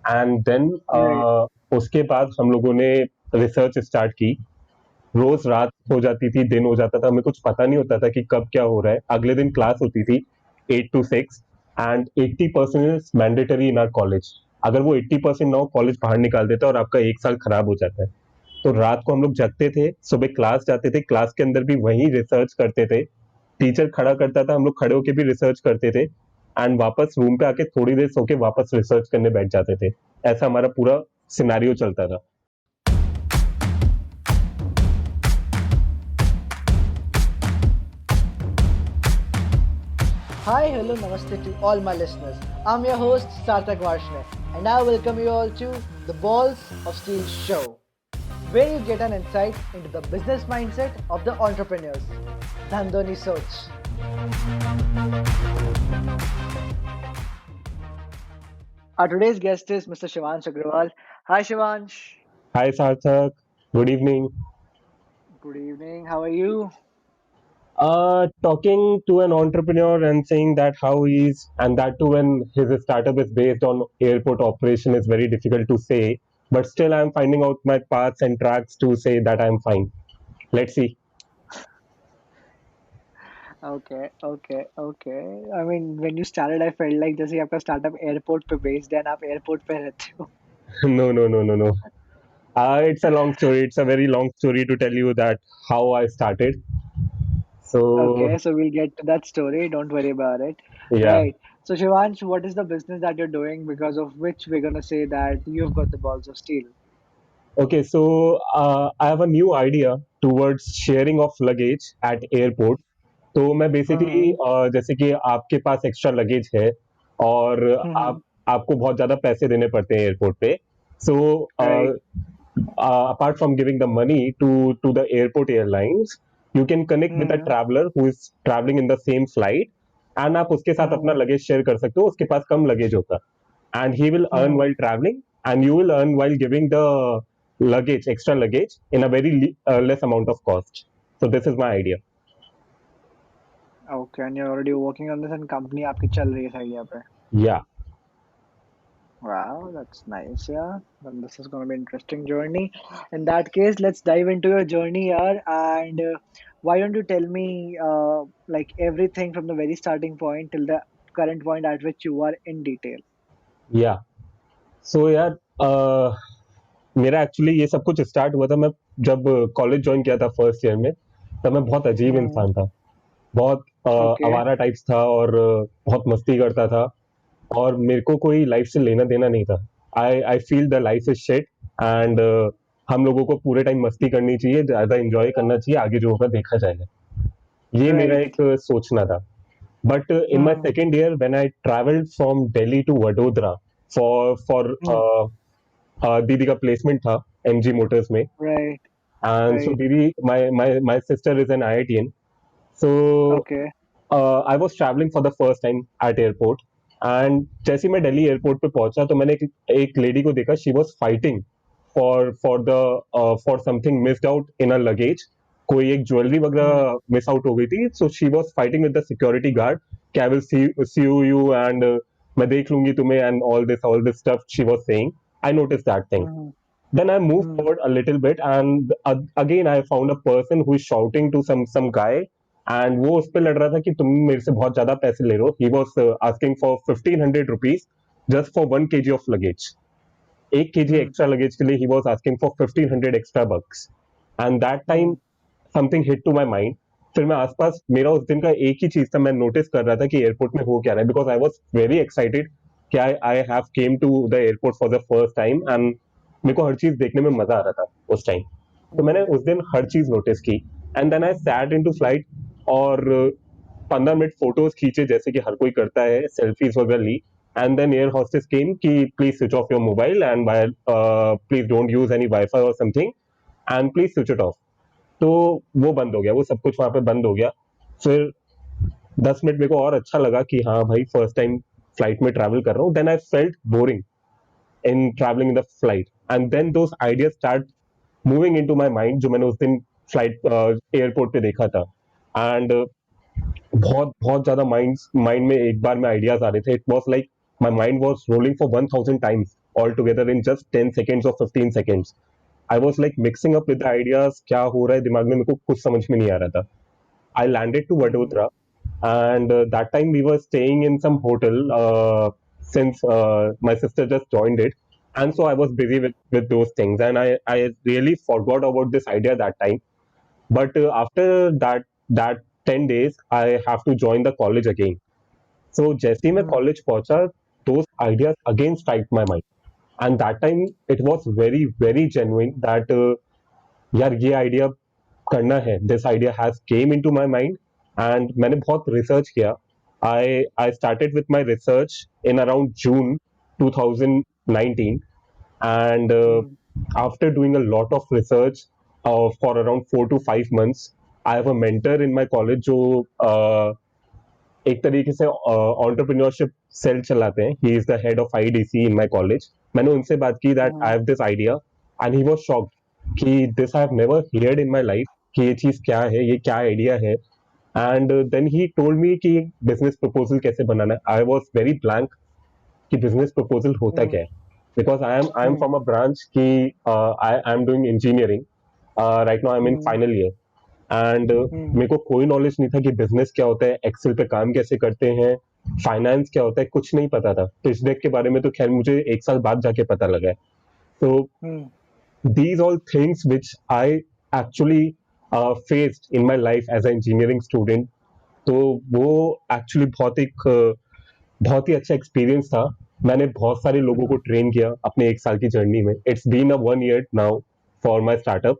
And then Right. उसके बाद हम लोगों ने रिसर्च स्टार्ट की। रोज रात हो जाती थी, दिन हो जाता था, हमें कुछ पता नहीं होता था कि कब क्या हो रहा है। अगले दिन क्लास होती थी 8 to 6, and 80% is mandatory in are college. अगर वो 80% ना हो, कॉलेज बाहर निकाल देता है और आपका एक साल खराब हो जाता है। तो रात को हम लोग जगते थे, सुबह क्लास जाते थे, क्लास के अंदर भी वही रिसर्च करते थे। टीचर खड़ा करता था, हम लोग खड़े होके भी रिसर्च करते थे, एंड वापस रूम पे आके थोड़ी देर सो के वापस रिसर्च करने बैठ जाते थे। ऐसा हमारा पूरा सिनेरियो चलता था। Hi, hello, namaste to all my listeners. I'm your host Sarthak Varshney, and I welcome you all to the Balls of Steel show, where you get an insight into the business mindset of the entrepreneurs. Dhandoni Soch. Our today's guest is Mr. Shivansh Agrawal. Hi, Shivansh. हाय सार्थक, good evening. Good evening. How are you? Talking to an entrepreneur and saying that how he's, and that too when his startup is based on airport operation, is very difficult to say. But still, I'm finding out my paths and tracks to say that I'm fine. Let's see. Okay. I mean, when you started, I felt like जैसे आपका startup airport पे based है and आप airport पे रहते हो. No, no, no, no, no. It's a long story. It's a very long story to tell you that how I started. So, Okay, so we'll get to that story. Don't worry about it. yeah. Right. So, Shivansh, what is the business that you're doing because of which we're going to say that you've got the balls of steel? Okay, so I have a new idea towards sharing of luggage at airport. तो मैं basically Mm-hmm. जैसे कि आपके पास extra luggage है और Mm-hmm. आपको बहुत ज़्यादा पैसे देने पड़ते हैं एयरपोर्ट पे। सो Right. apart from giving the money to the airport airlines, you can connect with a Mm-hmm. traveler who is traveling in the same flight, and आप उसके साथ अपना Mm-hmm. लगेज शेयर कर सकते हो। उसके पास कम लगेज होता, and he will earn Mm-hmm. while traveling, and you will earn while giving the luggage, extra luggage, in a very less amount of cost. So this is my idea. Okay, and you're already working on this and company आपकी चल रही है इस idea पे. Yeah. Wow, that's nice, yeah. Then this is going to be an interesting journey. In that case, let's dive into your journey here. And why don't you tell me, like everything from the very starting point till the current point at which you are in detail? या सो यार, मेरा actually ये सब कुछ start हुआ था मैं जब कॉलेज ज्वाइन किया था फर्स्ट ईयर में। तब मैं बहुत अजीब Hmm. इंसान था, बहुत Okay. आवारा टाइप्स था, और बहुत मस्ती करता था, और मेरे को कोई लाइफ से लेना देना नहीं था। I I feel the life is shit, and हम लोगों को पूरे टाइम मस्ती करनी चाहिए, ज्यादा इंजॉय करना चाहिए, आगे जो होगा देखा जाएगा। ये मेरा Right. एक सोचना था। But in my Hmm. second year, when I traveled from Delhi to Vadodara for Hmm. दीदी का प्लेसमेंट था एमजी मोटर्स में। Right. And so Right. दीदी, my sister is an IITian. So Okay. I was traveling for the first time at airport, and जैसे ही मैं Delhi airport पे पहुंचा तो मैंने एक लेडी को देखा। She was fighting for something missed out in a luggage. कोई एक ज्वेलरी Hmm. वगैरह मिस आउट हो गई थी, so she was fighting with the security guard कि I will see you, and मैं देख लूंगी तुम्हें, and all this stuff she was saying. I notice that thing. Hmm. Then I moved Hmm. forward a little bit, and again I found a person who is shouting to some guy, and वो उस पे लड़ रहा था कि तुम मेरे से बहुत ज्यादा पैसे ले रहे हो। He was asking for 1500 rupees just for 1 kg of luggage. 1 kg Hmm. extra luggage के लिए he was asking for 1500 extra bucks. And that time Hmm. something hit to my mind. फिर मैं आसपास, मेरा उस दिन का एक ही चीज था, मैं नोटिस कर रहा था कि एयरपोर्ट में हो क्या रहा है, because I was very excited कि I have came to the airport for the first time, and मेरे को हर चीज देखने में मजा आ रहा था उस टाइम। तो मैंने Hmm. उस दिन हर चीज नोटिस की, and then I sat into flight, और 15 मिनट फोटोज खींचे जैसे कि हर कोई करता है, सेल्फीज वगैरह ली। And then air hostess came कि please switch off your mobile, and please don't use any wifi or something, and please switch it off. तो वो बंद हो गया, वो सब कुछ वहां पे बंद हो गया। फिर 10 मिनट मेरे को और अच्छा लगा कि हाँ भाई, फर्स्ट टाइम फ्लाइट में ट्रैवल कर रहा हूँ। Then I felt boring in travelling in the flight, and then those ideas start moving into my mind, जो मैंने उस दिन फ्लाइट एयरपोर्ट पे देखा था। एंड बहुत बहुत ज्यादा माइंड माइंड में एक बार में आइडियाज आ रहे थे। It was like my mind was rolling for 1000 times all together in just 10 seconds or 15 seconds. I was like mixing up with the ideas, क्या हो रहा है दिमाग में, मेरे को कुछ समझ में नहीं आ रहा था. I landed to Mm-hmm. Vadodara, and that time we were staying in some hotel, since my sister just joined it, and so I was busy with those things, and I really forgot about this idea that time. But after that 10 days, I have to join the college again. So जैसे ही मैं Mm-hmm. college पहुंचा, those ideas again strike my mind, and that time it was very very genuine that यार ये idea करना है. This idea has came into my mind, and मैंने बहुत research किया. आई started with my research in around June 2019, and after doing a lot of research for around 4 to 5 months, I have a mentor in my college जो एक तरीके से entrepreneurship cell चलाते हैं. He is the head of IDC in my college. मैंने उनसे बात की that I Mm-hmm. Have this idea, and he was shocked कि this I have never heard in my life, कि ये चीज क्या है, ये क्या आइडिया है. And then he told me कि बिजनेस प्रपोजल कैसे बनाना है. आई वाज वेरी ब्लैंक कि बिजनेस प्रपोजल होता क्या है, because I am Mm-hmm. From a branch कि I am doing engineering. Right now I am in Mm-hmm. Final year, and मेरे को कोई नॉलेज नहीं था कि बिजनेस क्या होता है, एक्सेल पे काम कैसे करते हैं, फाइनेंस क्या होता है, कुछ नहीं पता था. पिच डेक के बारे में तो खैर मुझे 1 साल बाद जाके पता लगा है. तो Mm-hmm. these all things which I actually faced in my life as an engineering student, तो वो एक्चुअली बहुत ही अच्छा एक्सपीरियंस था. मैंने बहुत सारे लोगों को ट्रेन किया अपने 1 साल की जर्नी में. It's been a 1 year now for my startup,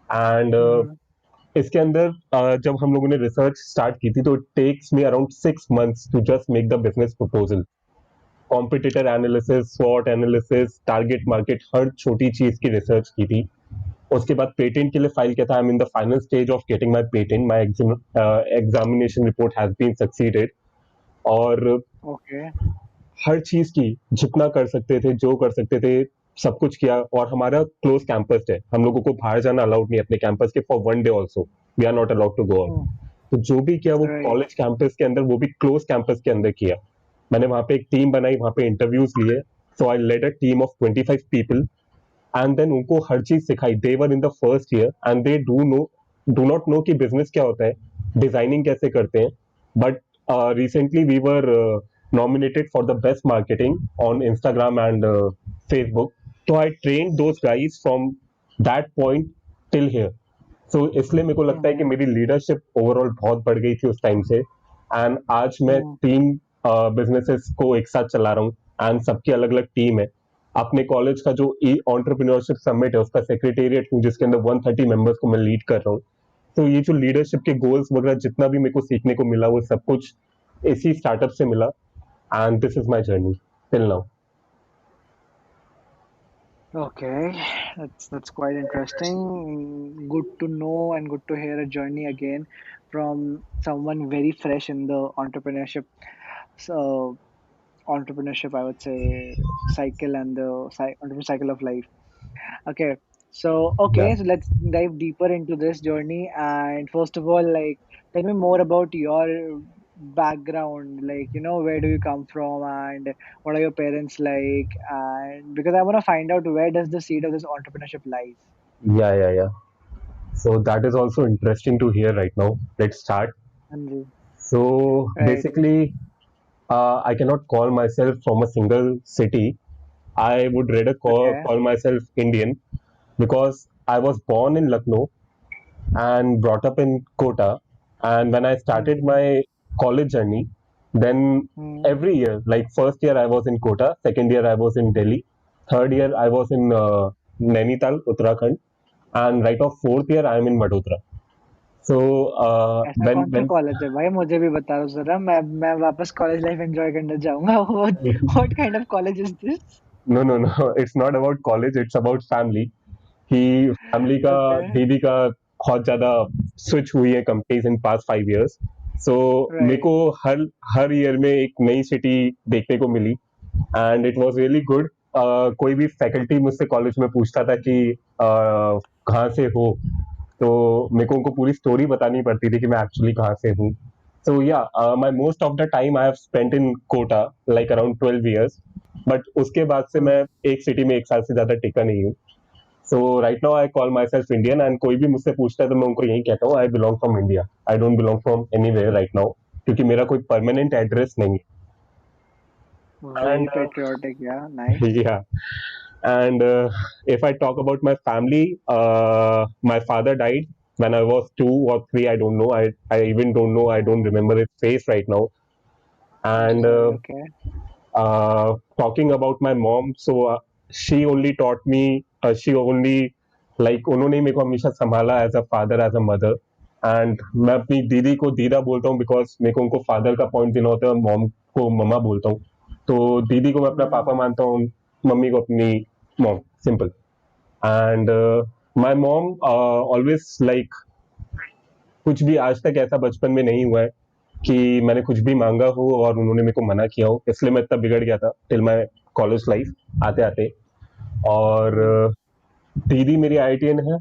and Mm-hmm. इसके अंदर जब हम लोगों ने रिसर्च स्टार्ट की थी, तो it takes me around 6 months to just make the business proposal. Competitor analysis, स्वॉट एनालिसिस, टारगेट मार्केट, हर छोटी चीज की रिसर्च की थी. उसके बाद पेटेंट के लिए फाइल किया था. I am in the final stage of getting my patent. My examination report has been succeeded. और Okay. हर चीज की, जितना कर सकते थे, जो कर सकते थे, सब कुछ किया. और हमारा क्लोज कैंपस है, हम लोगों को बाहर जाना अलाउड नहीं है अपने कैंपस के for 1 day also. We are not allowed to go out. Mm. तो जो भी किया वो Right. कॉलेज कैंपस के अंदर, वो भी क्लोज कैंपस के अंदर किया. मैंने वहां पे एक टीम बनाई, वहां पे इंटरव्यूज लिए. So I led a team of 25 people, and then उनको हर चीज सिखाई. They were in the first year and they do not know कि बिजनेस क्या होता है, डिजाइनिंग कैसे करते हैं. But recently we were nominated for the best marketing on Instagram and Facebook. So I trained those guys from that point till here. So इसलिए मेरे को लगता है कि Mm-hmm. मेरी लीडरशिप ओवरऑल बहुत बढ़ गई थी उस टाइम से. एंड आज मैं Mm. 3 बिजनेसेस को एक साथ चला रहा हूँ, एंड सबकी अलग अलग टीम है. अपने कॉलेज का जो ई ऑन्टरप्रीनियोरशिप समिट है, उसका सेक्रेटेरिएट हूँ, जिसके अंदर 130 मेंबर्स को मैं लीड कर रहा हूँ. तो ये जो लीडरशिप के गोल्स वगैरह जितना भी मेरे को सीखने को मिला, वो सब कुछ इसी स्टार्टअप से मिला. And this is my journey till now. Okay, that's quite interesting. Good to know and good to hear a journey again from someone very fresh in the entrepreneurship. So entrepreneurship, I would say, cycle and the entrepreneurship cycle of life. Okay, so Yeah. okay, so let's dive deeper into this journey. And first of all, like, tell me more about your background. Like, where do you come from, and what are your parents like? And because I want to find out where does the seed of this entrepreneurship lies. Yeah. So that is also interesting to hear right now. Let's start. Anji. So Right. basically, I cannot call myself from a single city. I would rather Okay. call myself Indian, because I was born in Lucknow and brought up in Kota. And when I started Mm-hmm. my college journey, then Mm-hmm. every year, like first year I was in Kota, second year I was in Delhi, third year I was in Nainital, Uttarakhand, and right off fourth year I am in Vadodara. So ऐसा कौन सा college है भाई मुझे भी बता दो जरा मैं वापस कॉलेज लाइफ एंजॉय करने जाऊंगा what kind of college is this? no, it's not about college, it's about family. कि फैमिली का, Okay. दीदी का बहुत ज्यादा स्विच हुई है कंपनीज इन पास्ट 5 years. सो मेरे Right. को हर हर ईयर में एक नई सिटी देखने को मिली, and it was really good. कोई भी फैकल्टी मुझसे कॉलेज में पूछता था कि कहाँ से हो, तो मेरे को उनको पूरी स्टोरी बतानी पड़ती थी कि मैं एक्चुअली कहाँ से हूँ. So yeah, my most of the time I have spent in Kota, like around 12 years. But उसके बाद से Hmm. मैं एक सिटी में 1 साल से ज़्यादा टिका नहीं हूँ। So right now I call myself Indian, and कोई भी मुझसे पूछता है तो मैं उनको यही कहता हूँ, I belong from India, I don't belong from anywhere right now, क्योंकि मेरा कोई परमानेंट एड्रेस नहीं है। Very and patriotic, yeah, nice. yeah, and if I talk about my family, my father died when I was 2 or 3. I don't know. I even don't know. I don't Hmm. remember his face right now. I'm so And sorry. Okay. talking about my mom, so she only taught me. She only like उन्होंने मेरे को हमेशा संभाला as a father as a mother. And मैं अपनी दीदी को दीदा बोलता हूँ बिकॉज मेरे को उनको फादर का पॉइंट देना होता है, मॉम को मम्मा बोलता हूँ. तो दीदी को मैं अपना पापा Hmm. मानता हूँ, मम्मी को अपनी mom, simple. And my mom always like, कुछ भी आज तक ऐसा बचपन में नहीं हुआ है कि मैंने कुछ भी मांगा हो और उन्होंने मेरे को मना किया हो, इसलिए मैं इतना बिगड़ गया था टिल माई कॉलेज लाइफ आते आते. और Hmm. दीदी मेरी आईआईटीएन है.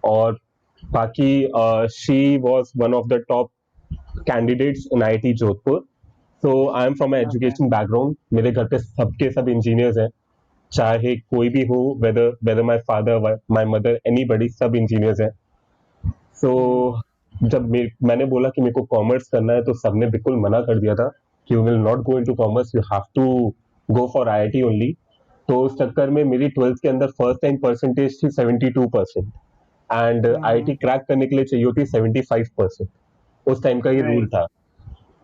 और बाकी she was one of the top candidates in IIT Jodhpur. So I am from Okay. Education background. मेरे घर पे सबके सब इंजीनियर्स हैं, चाहे कोई भी हो, whether whether my father my mother anybody, सब इंजीनियर्स हैं. सो Hmm. जब मैंने बोला कि मेरे को कॉमर्स करना है तो सबने बिल्कुल मना कर दिया था कि you will not go into commerce, you have to go for IIT only. तो उस चक्कर में मेरी ट्वेल्थ के अंदर फर्स्ट टाइम परसेंटेज थी 72%, एंड Hmm. आईआईटी क्रैक करने के लिए चाहिए होती 75%. उस टाइम का ये रूल Right. था.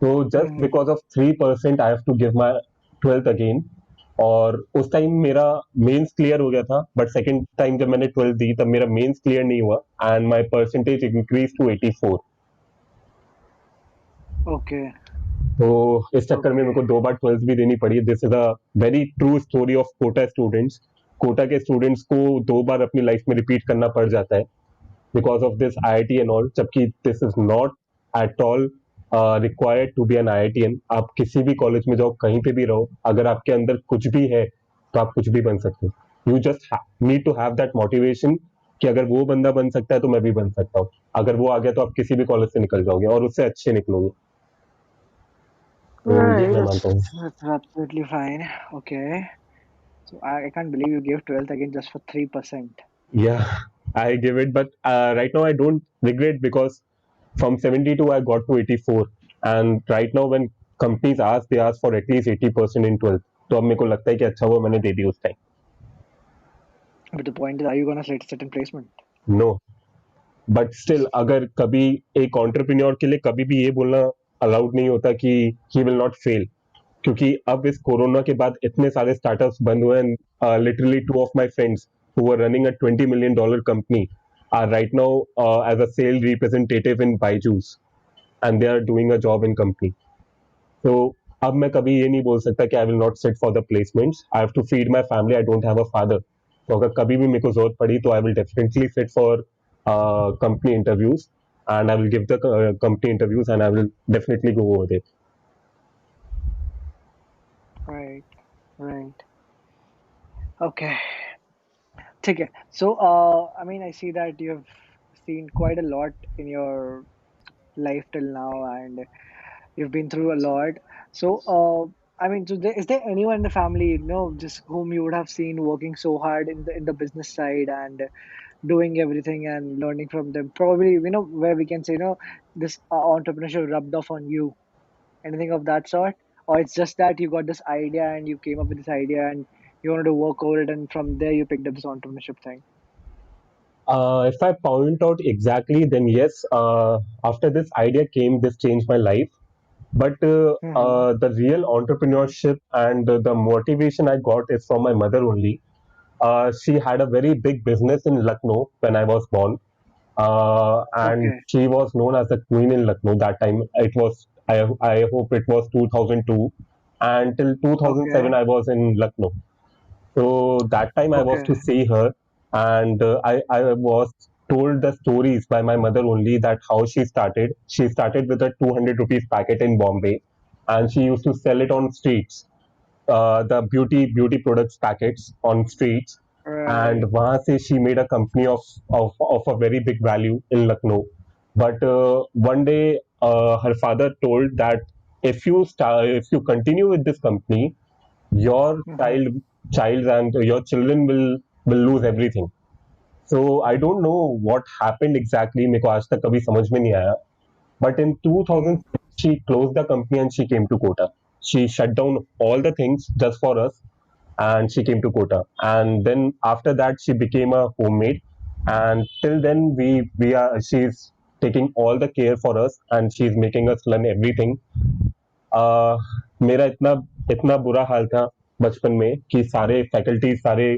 तो just Hmm. Because of 3% I have to give my twelfth again. और उस टाइम मेरा मेंस क्लियर हो गया था, बट सेकंड टाइम जब मैंने ट्वेल्थ दी तब मेरा मेंस क्लियर नहीं हुआ, and my percentage increase to 84. Okay. तो इस चक्कर में मेरे Okay. को 2 बार ट्वेल्थ भी देनी पड़ी. This is a very true story of Kota students. Kota के स्टूडेंट्स को 2 बार अपनी लाइफ में रिपीट करना पड़ जाता है because of this IIT and all, जबकि this is not at all required to be an IITian. आप किसी भी कॉलेज में जाओ, कहीं पे भी रहो, अगर आपके अंदर कुछ भी है तो आप कुछ भी बन सकते हो. You just need to have that motivation कि अगर वो बंदा बन सकता है तो मैं भी बन सकता हूँ. अगर वो आ गया तो आप किसी भी कॉलेज से निकल जाओगे और उससे अच्छे निकलोगे. तो ये Right. मैं That's मानता हूँ. that's absolutely fine. Okay. So I can't believe you gave 12th again just for 3%. Yeah, I give it, but right now I don't regret because from 72 I got to 84, and right now when companies ask, they ask for at least 80% in 12th. तो अब मेरे को लगता है कि अच्छा हुआ मैंने दे दी उस time. But the point is, are you gonna sit in placement? No, but still अगर कभी एक ऑन्टरप्रेन्योर के लिए कभी भी ये बोलना अलाउड नहीं होता कि ही विल नॉट फेल, क्योंकि अब इस कोरोना के बाद इतने सारे स्टार्टअप्स बंद हुए हैं. Literally 2 of my friends who were running a $20 million company are right now as a sales representative in Byju's, and they are doing a job in company. So अब मैं कभी ये नहीं बोल सकता कि I will not sit for the placements. I have to feed my family, I don't have a father. तो अगर कभी भी मेरे को जरूरत पड़ी तो I will definitely sit for company interviews, and I will give the company interviews, and I will definitely go over it. Right. Right. Okay. Okay. So, I mean, I see that you have seen quite a lot in your life till now, and you've been through a lot. So, I mean, is there anyone in the family, just whom you would have seen working so hard in the business side and doing everything and learning from them? Probably, where we can say, this entrepreneurship rubbed off on you. Anything of that sort? Or it's just that you got this idea and you came up with this idea and you wanted to work over it, and from there you picked up this entrepreneurship thing? If I point out exactly, then yes, after this idea came, this changed my life. But Mm-hmm. the real entrepreneurship and the motivation I got is from my mother only. She had a very big business in Lucknow when I was born, and Okay. she was known as the queen in Lucknow. That time it was, I hope it was 2002, and till 2007 Okay. I was in Lucknow. So that time I was Okay. to see her, and I was told the stories by my mother only that how she started. She started with a 200 rupees packet in Bombay, and she used to sell it on streets, the beauty products packets on streets. And Right. वहाँ से she made a company of a very big value in Lucknow. But one day her father told that if you continue with this company, your Mm-hmm. child and your children will lose everything. So I don't know what happened exactly, मेरे को आज तक कभी समझ में नहीं आया. But in Mm-hmm. 2006, she closed the company and she came to Kota. She shut down all the things just for us, and she came to Kota. And then after that, she became a homemaid. And till then, we are she's taking all the care for us, and she's making us learn everything. uh, मेरा इतना इतना बुरा हाल था बचपन में कि सारे faculty सारे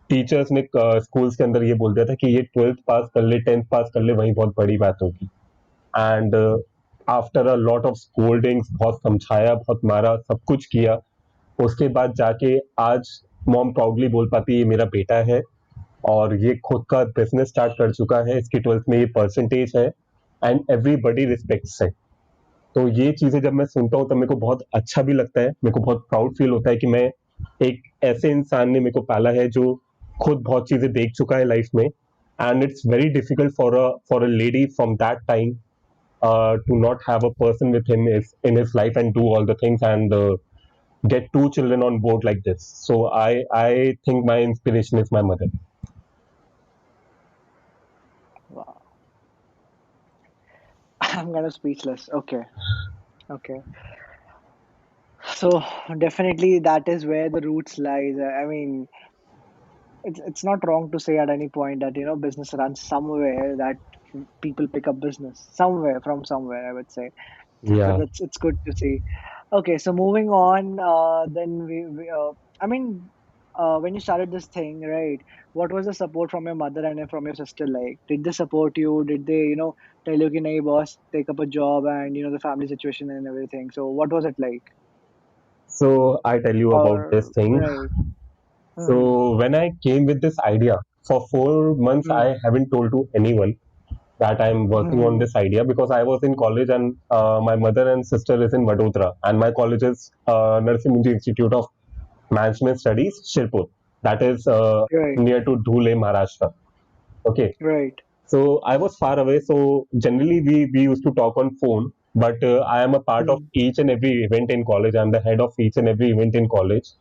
टीचर्स ने स्कूल्स के अंदर ये बोल दिया था कि ये 12th पास कर ले, 10th पास कर ले, वही बहुत बड़ी बात होगी. And after a lot of scoldings, बहुत समझाया, बहुत मारा, सब कुछ किया, उसके बाद जाके आज मॉम प्राउडली बोल पाती है ये मेरा बेटा है और ये खुद का बिजनेस स्टार्ट कर चुका है, इसकी 12th में ये परसेंटेज है, एंड एवरीबडी रिस्पेक्ट्स है. तो ये चीजें जब मैं सुनता हूँ तब मेरे को बहुत अच्छा भी लगता है, मेरे को बहुत प्राउड फील होता है कि मैं एक ऐसे इंसान ने मेरे को पाला है जो खुद बहुत चीजें देख चुका है लाइफ में. And it's very difficult for a lady from that time to not have a person with him is in his life and do all the things and get two children on board like this. So I think my inspiration is my mother. Wow. I'm kind of speechless. Okay. Okay. So definitely that is where the roots lies. I mean, it's not wrong to say at any point that business runs somewhere, that people pick up business somewhere from somewhere, I would say. But Yeah. that's it's good to see. Okay, so moving on, then we I mean, when you started this thing, right? What was the support from your mother and from your sister like? Did they support you? Did they, tell you, "कि नहीं, boss, take up a job," and the family situation and everything? So what was it like? So I tell you about this Or thing. right? Mm-hmm. So when I came with this idea, for 4 months I haven't told to anyone that I'm working on Mm-hmm. this idea because I was in college and my mother and sister is in Vadodara and my college is Narsimha Institute of Management Studies, Shirpur. That is Right, near to Dhule, Maharashtra. Okay. right. So I was far away. So generally we used to talk on phone. But I am a part of Mm-hmm. each and every event in college. I'm the head of each and every event in college.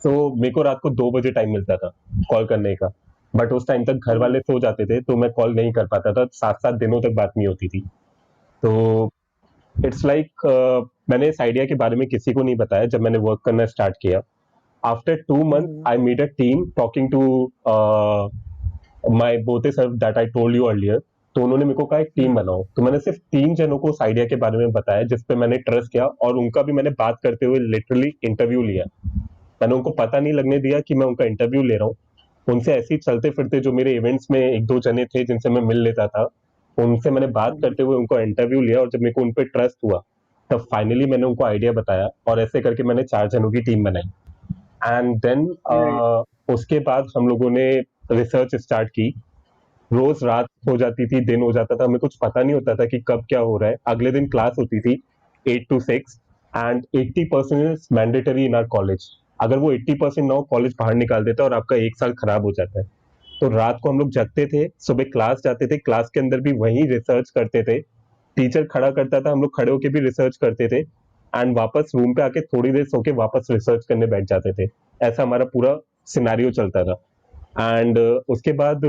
So मेरे को रात को 2 बजे time मिलता था call करने का. But उस टाइम तक घर वाले सो जाते थे तो मैं कॉल नहीं कर पाता था, 7 7 दिनों तक बात नहीं होती थी. तो इट्स लाइक मैंने इस आइडिया के बारे में किसी को नहीं बताया जब मैंने वर्क करना स्टार्ट किया. After 2 months Mm-hmm. I made a team talking to my both sir that I told you earlier. तो उन्होंने मेरे को कहा एक टीम Mm-hmm. बनाओ, तो मैंने सिर्फ 3 जनों को उस आइडिया के बारे में बताया जिस पे मैंने ट्रस्ट किया और उनका भी मैंने बात करते हुए लिटरली इंटरव्यू लिया. मैंने उनको पता नहीं लगने दिया कि मैं उनका इंटरव्यू ले रहा हूँ. उनसे ऐसे ही चलते फिरते जो मेरे इवेंट्स में एक दो जने थे जिनसे मैं मिल लेता था, उनसे मैंने बात Mm-hmm. करते हुए उनको इंटरव्यू लिया और जब मेरे को उन पर ट्रस्ट हुआ तब फाइनली मैंने उनको आइडिया बताया और ऐसे करके मैंने 4 जनों की टीम बनाई. And then Right. उसके बाद हम लोगों ने रिसर्च स्टार्ट की. रोज रात हो जाती थी, दिन हो जाता था, हमें कुछ पता नहीं होता था कि कब क्या हो रहा है. अगले दिन क्लास होती थी 8 to 6 and 80% is mandatory in are college. अगर वो 80% ना हो कॉलेज बाहर निकाल देता है और आपका एक साल खराब हो जाता है. तो रात को हम लोग जगते थे, सुबह क्लास जाते थे, क्लास के अंदर भी वही रिसर्च करते थे. टीचर खड़ा करता था, हम लोग खड़े होके भी रिसर्च करते थे एंड वापस रूम पे आके थोड़ी देर सो के वापस रिसर्च करने बैठ जाते थे. ऐसा हमारा पूरा सिनेरियो चलता था. एंड उसके बाद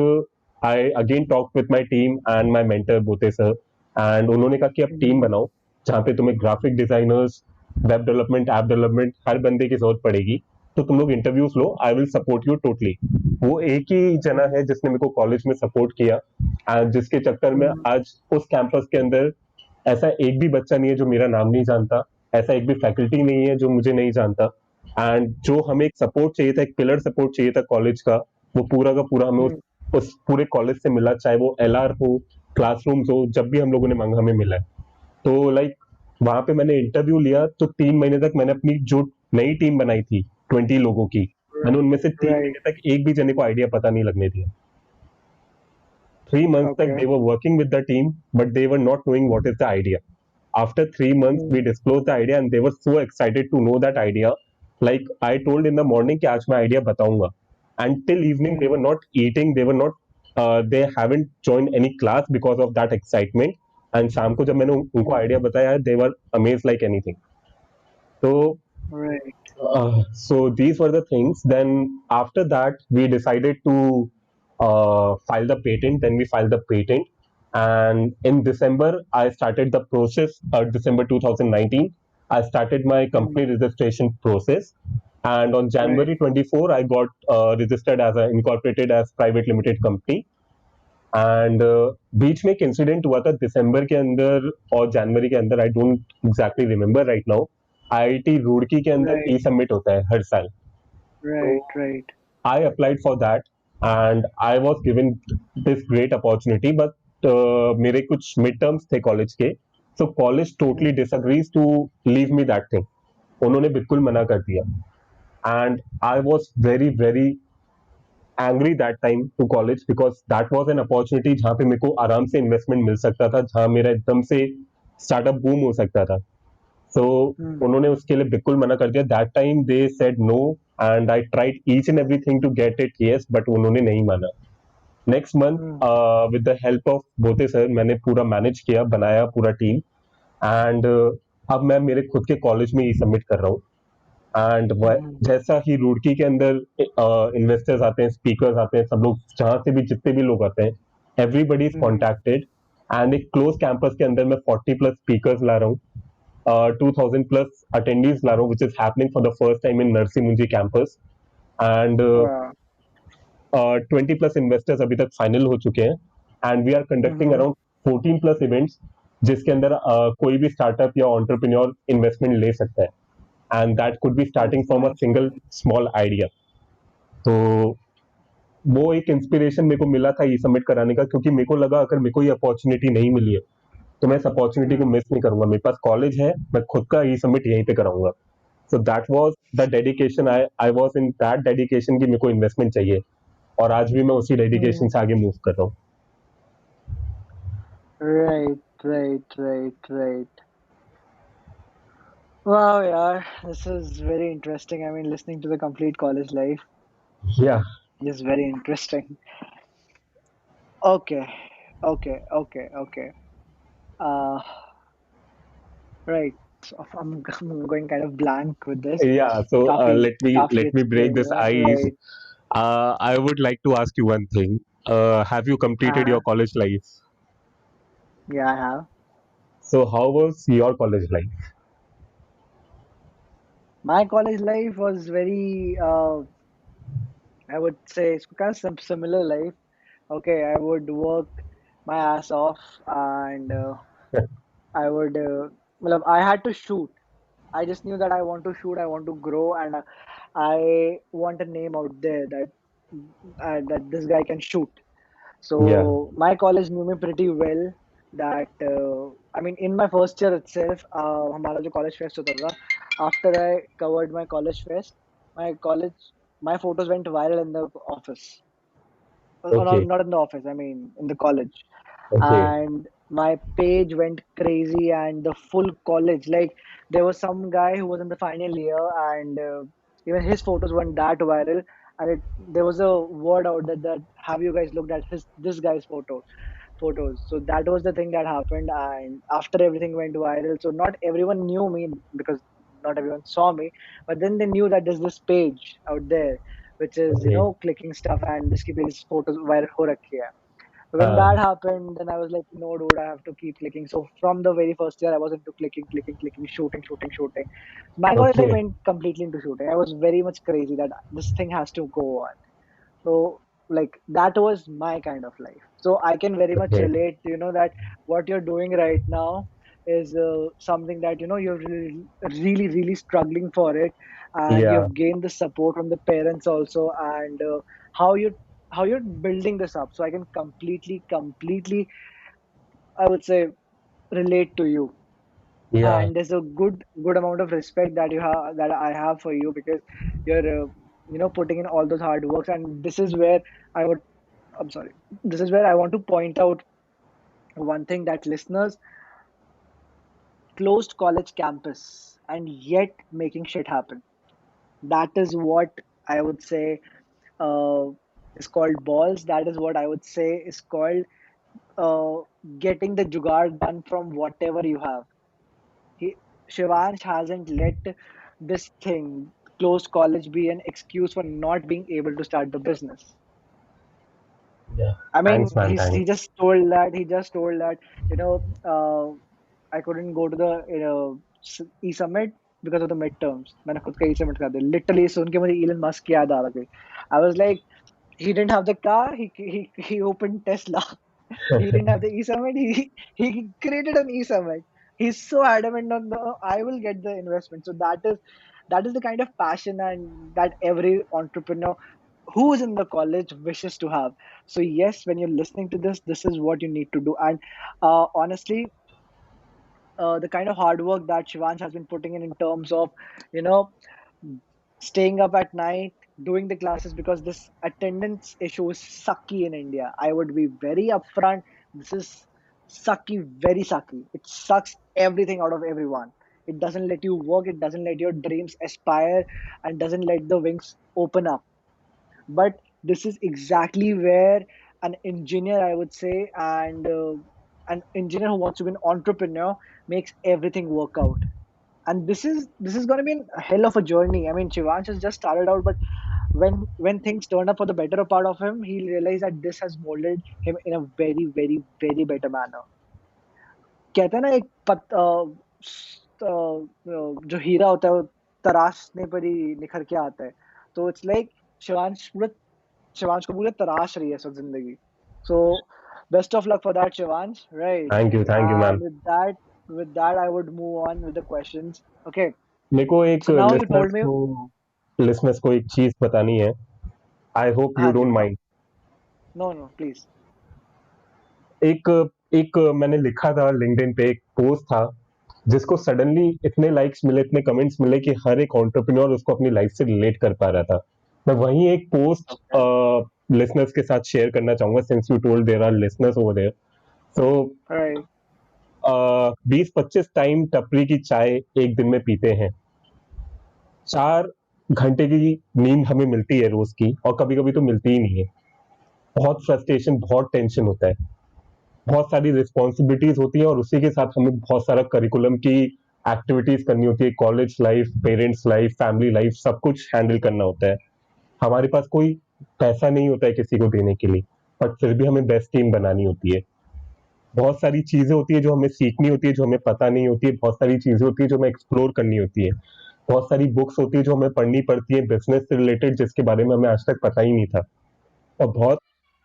I again talk with my team and my mentor बोते सर. एंड उन्होंने कहा कि अब टीम Mm-hmm. बनाओ जहाँ पे तुम्हें graphic designers, web development, app development, हर बंदे की जरूरत पड़ेगी. तो तुम लोग इंटरव्यूज लो, I will support you totally. वो एक ही जना Mm-hmm. है जिसने मेरे को कॉलेज में सपोर्ट किया एंड जिसके चक्कर में Mm-hmm. आज उस कैंपस के अंदर ऐसा एक भी बच्चा नहीं है जो मेरा नाम नहीं जानता, ऐसा एक भी फैकल्टी नहीं है जो मुझे नहीं जानता. एंड जो हमें एक सपोर्ट चाहिए था, एक पिलर सपोर्ट चाहिए था कॉलेज का, वो पूरा का पूरा हमें उस पूरे कॉलेज से मिला, चाहे वो एलआर हो, क्लासरूम्स हो, जब भी हम लोगों ने मांगा हमें मिला है. तो लाइक वहां पे मैंने इंटरव्यू लिया तो 3 महीने तक मैंने अपनी जो नई टीम बनाई थी 20 लोगों की, मैंने उनमें से तीन Right. महीने तक एक भी जने को आइडिया पता नहीं लगने दिया. 3 months तक Okay. they were working with the team but they were not knowing what is the idea. After 3 months we Mm. disclosed the idea and they were so excited to know that idea. Like I told in the morning कि आज मैं idea बताऊंगा, and till evening they Mm. were not eating, they were not they haven't joined any class because of that excitement. And शाम को जब मैंने उनको Mm. Idea बताया they were amazed like anything. तो Right. So these were the things. Then after that, we decided to file the patent. Then we filed the patent, and in December, I started the process. December 2019, I started my company Mm. registration process, and on Right. January 24, I got registered as a incorporated as private limited company. And बीच में एक incident हुआ था दिसंबर के अंदर और जनवरी के अंदर, I don't exactly remember right now. IIT Roorkee के अंदर Right. ई सबमिट होता है हर साल। तो Right. Right. I applied for that and I was given this great opportunity, but मेरे कुछ मिड टर्म्स थे कॉलेज के, so college totally Mm. Disagrees to leave me that thing. उन्होंने बिल्कुल मना कर दिया, and I was very very angry that time to college, because that was an opportunity जहाँ पे मेरे को आराम से इन्वेस्टमेंट मिल सकता था, जहाँ मेरा एकदम से स्टार्टअप बूम हो सकता था। सो Mm. उन्होंने उसके लिए बिल्कुल मना कर दिया। That time they said no, and I tried each and everything to get it yes, but उन्होंने नहीं माना। Next month Mm. With the help of Bote sir मैंने पूरा मैनेज किया, बनाया पूरा टीम, एंड अब मैं मेरे खुद के कॉलेज में ही सबमिट कर रहा हूँ। And Mm. जैसा ही रुड़की के अंदर इन्वेस्टर्स आते हैं, स्पीकर्स आते हैं, सब लोग जहाँ से भी जितने भी लोग आते हैं, everybody is Mm. Contacted. And एक क्लोज कैंपस के अंदर मैं 40 प्लस स्पीकर्स ला रहा हूँ, 2000 प्लस अटेंडीज ला रहा हूँ, which is happening for the first time in Narsee Monjee campus. And Wow. 20 plus investors अभी तक फाइनल हो चुके हैं, and we are conducting Mm-hmm. Around 14 plus events, जिसके अंदर कोई भी स्टार्टअप या ऑन्टरप्रेन्योर इन्वेस्टमेंट ले सकता है, and that could be starting That's from a nice. Single small idea. तो वो एक इंस्पिरेशन मेरे को मिला था ये सबमिट कराने का, क्योंकि मेरे को लगा अगर मेरे को ये अपॉर्चुनिटी नहीं मिली है तो मैं इस अपॉर्चुनिटी को Mm. मिस नहीं करूंगा। मेरे पास कॉलेज है, मैं खुद का ई सबमिट यहीं पे कराऊंगा। So that was the dedication, I was in that dedication कि मेरे को इन्वेस्टमेंट चाहिए, और आज भी मैं उसी डेडिकेशन Mm. से आगे मूव कर रहा हूँ। Right. Right. Right. Right. Wow, yeah, this is very interesting. I mean, listening to the complete college life या is very interesting. Okay, okay, okay, okay. Uh, right. So I'm going kind of blank with this. या सो Kafi, late kafi मी अच्छे break लग this रहा है. Ice. Right. I would like to ask you one thing. Have you completed your Uh-huh. college life? Yeah, I have. So how was your college life? My college life was very, I would say, it's kind of some similar life. Okay, I would work my ass off and I would, well, I had to shoot. I just knew that I want to shoot, I want to grow, and I want a name out there that this guy can shoot. Yeah. So my college knew me pretty well. That I mean, in my first year itself, हमारा जो college fest होता था, after I covered my college fest, my college, my photos went viral in the office. Not Okay. not in the office. I mean, in the college, Okay. and my page went crazy, and the full college, like there was some guy who was in the final year, and even his photos went that viral, and there was a word out that have you guys looked at his this guy's photos. So that was the thing that happened, and after everything went viral, so not everyone knew me because not everyone saw me, but then they knew that there's this page out there which is Okay. clicking stuff and जिसकी page photos viral हो रखी है. When Uh, that happened, then I was like, no, dude, I have to keep clicking. So from the very first year, I was into clicking, clicking, clicking, shooting, shooting, shooting. My college life okay. went completely into shooting. I was very much crazy that this thing has to go on. So like that was my kind of life. So I can very much Okay. relate, that what you're doing right now is something that you're really, really, really struggling for it, and Yeah. you've gained the support from the parents also, and how you how you're building this up. So I can completely, completely, I would say, relate to you. Yeah. And there's a good amount of respect that I have for you because you're putting in all those hard works. And this is where I would I'm sorry. This is where I want to point out one thing, that listeners, closed college campus and yet making shit happen. That is what I would say uh, is called balls. That is what I would say is called uh, getting the jugaad done from whatever you have. He, Shivansh hasn't let this thing, closed college, be an excuse for not being able to start the business? Yeah. I Thanks, mean, man. he Thanks. just told that you know I couldn't go to the e-summit because of the midterms. मैंने खुद का e-summit कर दिया. Literally सुन के मुझे Elon Musk की याद आ गई. I was like, he didn't have the car. He opened Tesla. He didn't have the e-summit. He created an e-summit. He's so adamant on the I will get the investment. So that is the kind of passion and that every entrepreneur who is in the college wishes to have. So yes, when you're listening to this, this is what you need to do. And honestly, the kind of hard work that Shivansh has been putting in terms of, you know, staying up at night, doing the classes because this attendance issue is sucky in India. I would be very upfront. This is sucky, very sucky. It sucks everything out of everyone. It doesn't let you work, it doesn't let your dreams aspire, and doesn't let the wings open up. But this is exactly where an engineer, I would say, and an engineer who wants to be an entrepreneur makes everything work out. And this is going to be a hell of a journey. I mean, Shivansh has just started out, but when things turn up for the better part of him, he'll realize that this has molded him in a very, very, very better manner. कहते हैं ना एक जो हीरा होता है वो तराशने पर ही निखर के आता है. तो इट्स लाइक शिवांश पूरा शिवांश को पूरा तराश रही है इस वक्त जिंदगी. So best of luck for that, Shivansh. Right. Thank you, man. And with that, I would move on with the questions. Okay. मेरे को एक So now you told me. Listeners को एक चीज बतानी है. आई होप यू हाँ जी don't बताओ. माइंड. No, no, please. एक एक मैंने लिखा था लिंक्डइन पे, एक पोस्ट था जिसको सडनली इतने लाइक्स मिले, इतने कमेंट्स मिले कि हर एक एंटरप्रेन्योर उसको अपनी लाइफ से रिलेट कर पा रहा था. मैं वहीं एक पोस्ट Okay. लिसनर्स के साथ शेयर करना चाहूंगा, since you told there are listeners over there. So Right. 20-25 time टपरी की चाय एक दिन में पीते हैं. 4 घंटे की नींद हमें मिलती है रोज की, और कभी कभी तो मिलती ही नहीं है. बहुत फ्रस्ट्रेशन, बहुत टेंशन होता है, बहुत सारी रिस्पॉन्सिबिलिटीज होती है, और उसी के साथ हमें बहुत सारा करिकुलम की एक्टिविटीज करनी होती है. College life, parents life, family life, सब कुछ हैंडल करना होता है. हमारे पास कोई पैसा नहीं होता है किसी को देने के लिए, बट फिर भी हमें बेस्ट टीम बनानी होती है. बहुत सारी चीजें होती है जो हमें सीखनी होती है, जो हमें पता नहीं होती है. बहुत सारी चीजें होती है जो हमें एक्सप्लोर करनी होती है. बहुत सारी बुक्स होती है जो हमें पढ़नी पड़ती है बिजनेस से रिलेटेड, जिसके बारे में हमें आज तक पता ही नहीं था. और बहुत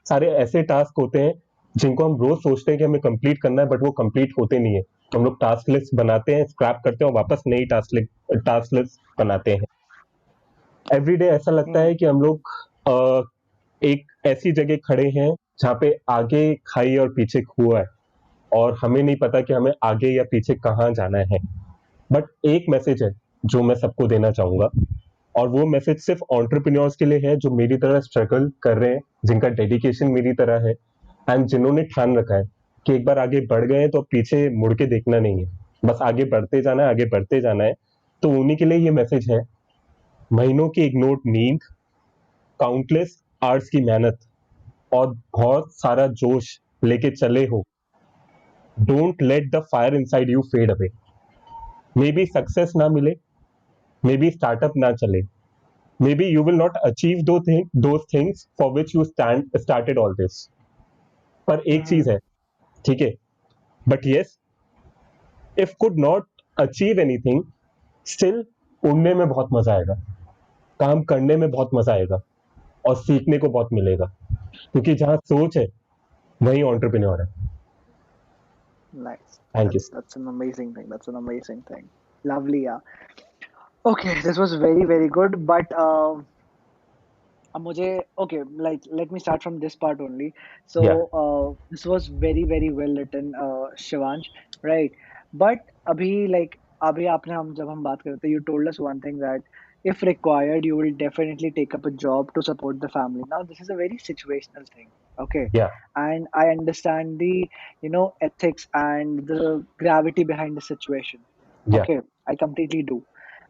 सारे ऐसे टास्क होते हैं जिनको हम रोज सोचते हैं कि हमें कंप्लीट करना है, बट वो कंप्लीट होते नहीं है. तो हम लोग टास्क लिस्ट बनाते हैं, स्क्रैप करते हैं, और वापस नई टास्क लिस्ट बनाते हैं. एवरीडे ऐसा लगता Hmm. है कि हम लोग एक ऐसी जगह खड़े हैं जहाँ पे आगे खाई और पीछे कुआं है, और हमें नहीं पता कि हमें आगे या पीछे कहाँ जाना है. बट एक मैसेज है जो मैं सबको देना चाहूंगा, और वो मैसेज सिर्फ एंटरप्रेन्योर्स के लिए है जो मेरी तरह स्ट्रगल कर रहे हैं, जिनका डेडिकेशन मेरी तरह है, एंड जिन्होंने ठान रखा है कि एक बार आगे बढ़ गए तो पीछे मुड़ के देखना नहीं है, बस आगे बढ़ते जाना है, आगे बढ़ते जाना है. तो उन्हीं के लिए ये मैसेज है. महीनों की इग्नोर्ड नींद, काउंटलेस आवर्स की मेहनत, और बहुत सारा जोश लेके चले हो. Don't let the fire inside you fade away. Maybe success ना मिले, मे बी स्टार्टअप ना चले, maybe you will not achieve those things for which you started all this. पर एक Hmm. चीज है, ठीक है, but yes, if could not achieve anything, still उड़ने में बहुत मजा आएगा, काम करने में बहुत मजा आएगा, और सीखने को बहुत मिलेगा, क्योंकि जहां सोच है वही एंटरप्रेन्योर है. Nice. Thank you. That's an amazing thing. That's an amazing thing. Lovely, yeah. Okay, this was very, very good. But अब मुझे okay, like let me start from this part only. So या. this was very, very well written, Shivansh, right? But अभी like अभी आपने हम जब हम बात करते you told us one thing that if required you will definitely take up a job to support the family. Now this is a very situational thing, okay? या. And I understand the ethics and the gravity behind the situation. या. Okay, I completely do.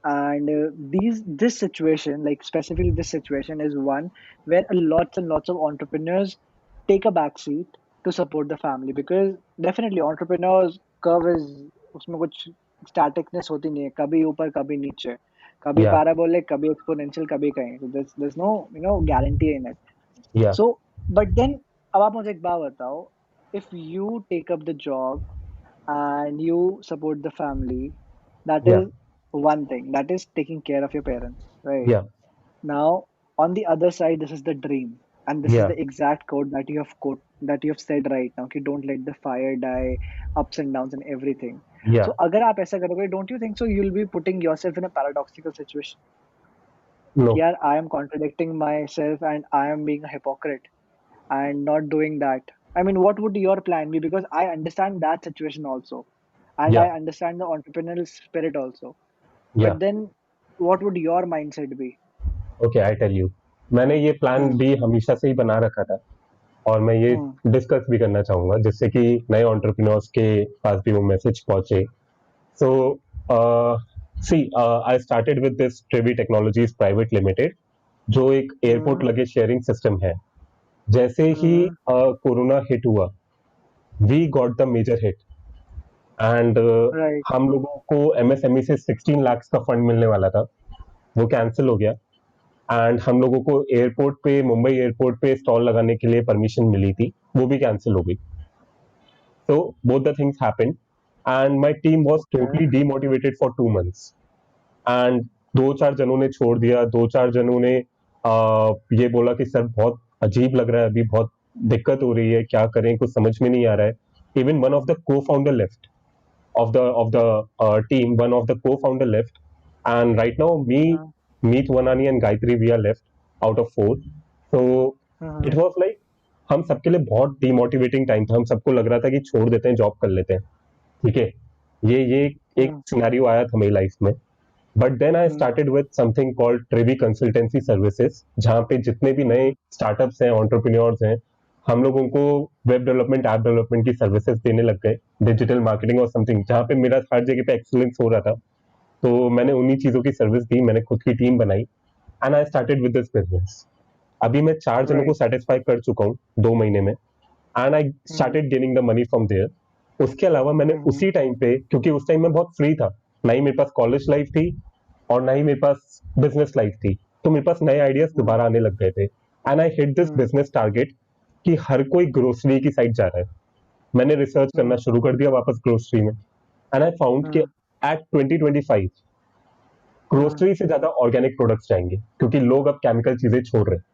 And this situation, like specifically this situation, is one where a lots and lots of entrepreneurs take a back seat to support the family because definitely entrepreneurs curve is उसमें कुछ staticness होती नहीं है, कभी ऊपर कभी नीचे. कभी yeah, पैराबोलिक, कभी एक्सपोनेंशियल, कभी कहीं, so there's no guarantee in it. yeah, So but then अब आप मुझे एक बात बताओ, if you take up the job and you support the family, that yeah, is one thing, that is taking care of your parents, right? yeah, Now, on the other side, this is the dream, and this is yeah, the exact that you have said right now. कि don't let the fire die, ups and downs and everything. yeah. So, अगर आप ऐसा करोगे, don't you think so? You'll be putting yourself in a paradoxical situation. कि No, यार, I am contradicting myself and I am being a hypocrite and not doing that. I mean, what would your plan be? Because I understand that situation also, and yeah, I understand the entrepreneurial spirit also. yeah. But then, what would your mindset be? Okay, I tell you. मैंने ये plan Hmm. भी हमेशा से ही बना रखा था, और मैं ये Hmm. डिस्कस भी करना चाहूंगा जिससे कि नए एंटरप्रेन्योर्स के पास भी वो मैसेज पहुंचे। So see, I started with this Trevi technologies private limited, जो एक airport Hmm. Luggage sharing system है। जैसे ही Hmm. कोरोना हिट हुआ, we got the major hit, and Right. हम लोगों को एमएसएमई से 16 लाख का फंड मिलने वाला था, वो कैंसिल हो गया। एंड हम लोगों को एयरपोर्ट पे, मुंबई एयरपोर्ट पे स्टॉल लगाने के लिए परमिशन मिली थी, वो भी कैंसिल हो गई। So both the things happened, and my team was Okay. Totally demotivated for 2 months. And दो चार जनों ने छोड़ दिया, दो चार जनों ने ये बोला कि सर बहुत अजीब लग रहा है, अभी बहुत दिक्कत हो रही है, क्या करें, कुछ समझ में नहीं आ रहा है। इवन वन ऑफ द को founder left of the team, one of the co-founder left, and right now me, Uh-huh. Meet Vanani and Gayatri, we are left out of 4. So Uh-huh. it was like हम सबके लिए बहुत demotivating time था। हम सबको लग रहा था कि छोड़ देते हैं, जॉब कर लेते हैं, ठीक है। ये एक Uh-huh. सिनेरियो आया था मेरी लाइफ में। But then I started with something called Trevi consultancy services, जहाँ पे जितने भी नए Uh-huh. स्टार्टअप्स हैं, एंटरप्रेन्योर्स हैं, हम लोगों को वेब डेवलपमेंट, ऐप डेवलपमेंट की सर्विसेज देने लग गए, डिजिटल मार्केटिंग और समथिंग, जहाँ पे मेरा हर जगह पे एक्सीलेंस हो रहा था। तो मैंने उन्हीं चीजों की सर्विस दी, मैंने खुद की टीम बनाई, and I started with this business. अभी मैं 4 जनों को Right. सेटिस्फाई कर चुका हूँ 2 महीने में, and I Uh-huh. Started gaining the money from there. उसके अलावा मैंने Uh-huh. उसी टाइम पे, क्योंकि उस टाइम मैं बहुत फ्री था, ना ही मेरे पास कॉलेज लाइफ थी और ना ही मेरे पास बिजनेस लाइफ थी, तो मेरे पास नए आइडियाज Uh-huh. दोबारा आने लग गए थे। And I hit this Uh-huh. Business target कि हर कोई ग्रोसरी की साइड जा रहा है। मैंने रिसर्च करना Uh-huh. शुरू कर दिया वापस ग्रोसरी में, एंड आई फाउंड कि Uh-huh. Eight 2025 Uh-huh. ग्रोसरी से ज्यादा ऑर्गेनिक प्रोडक्ट्स जाएंगे, क्योंकि लोग अब केमिकल चीजें छोड़ रहे हैं।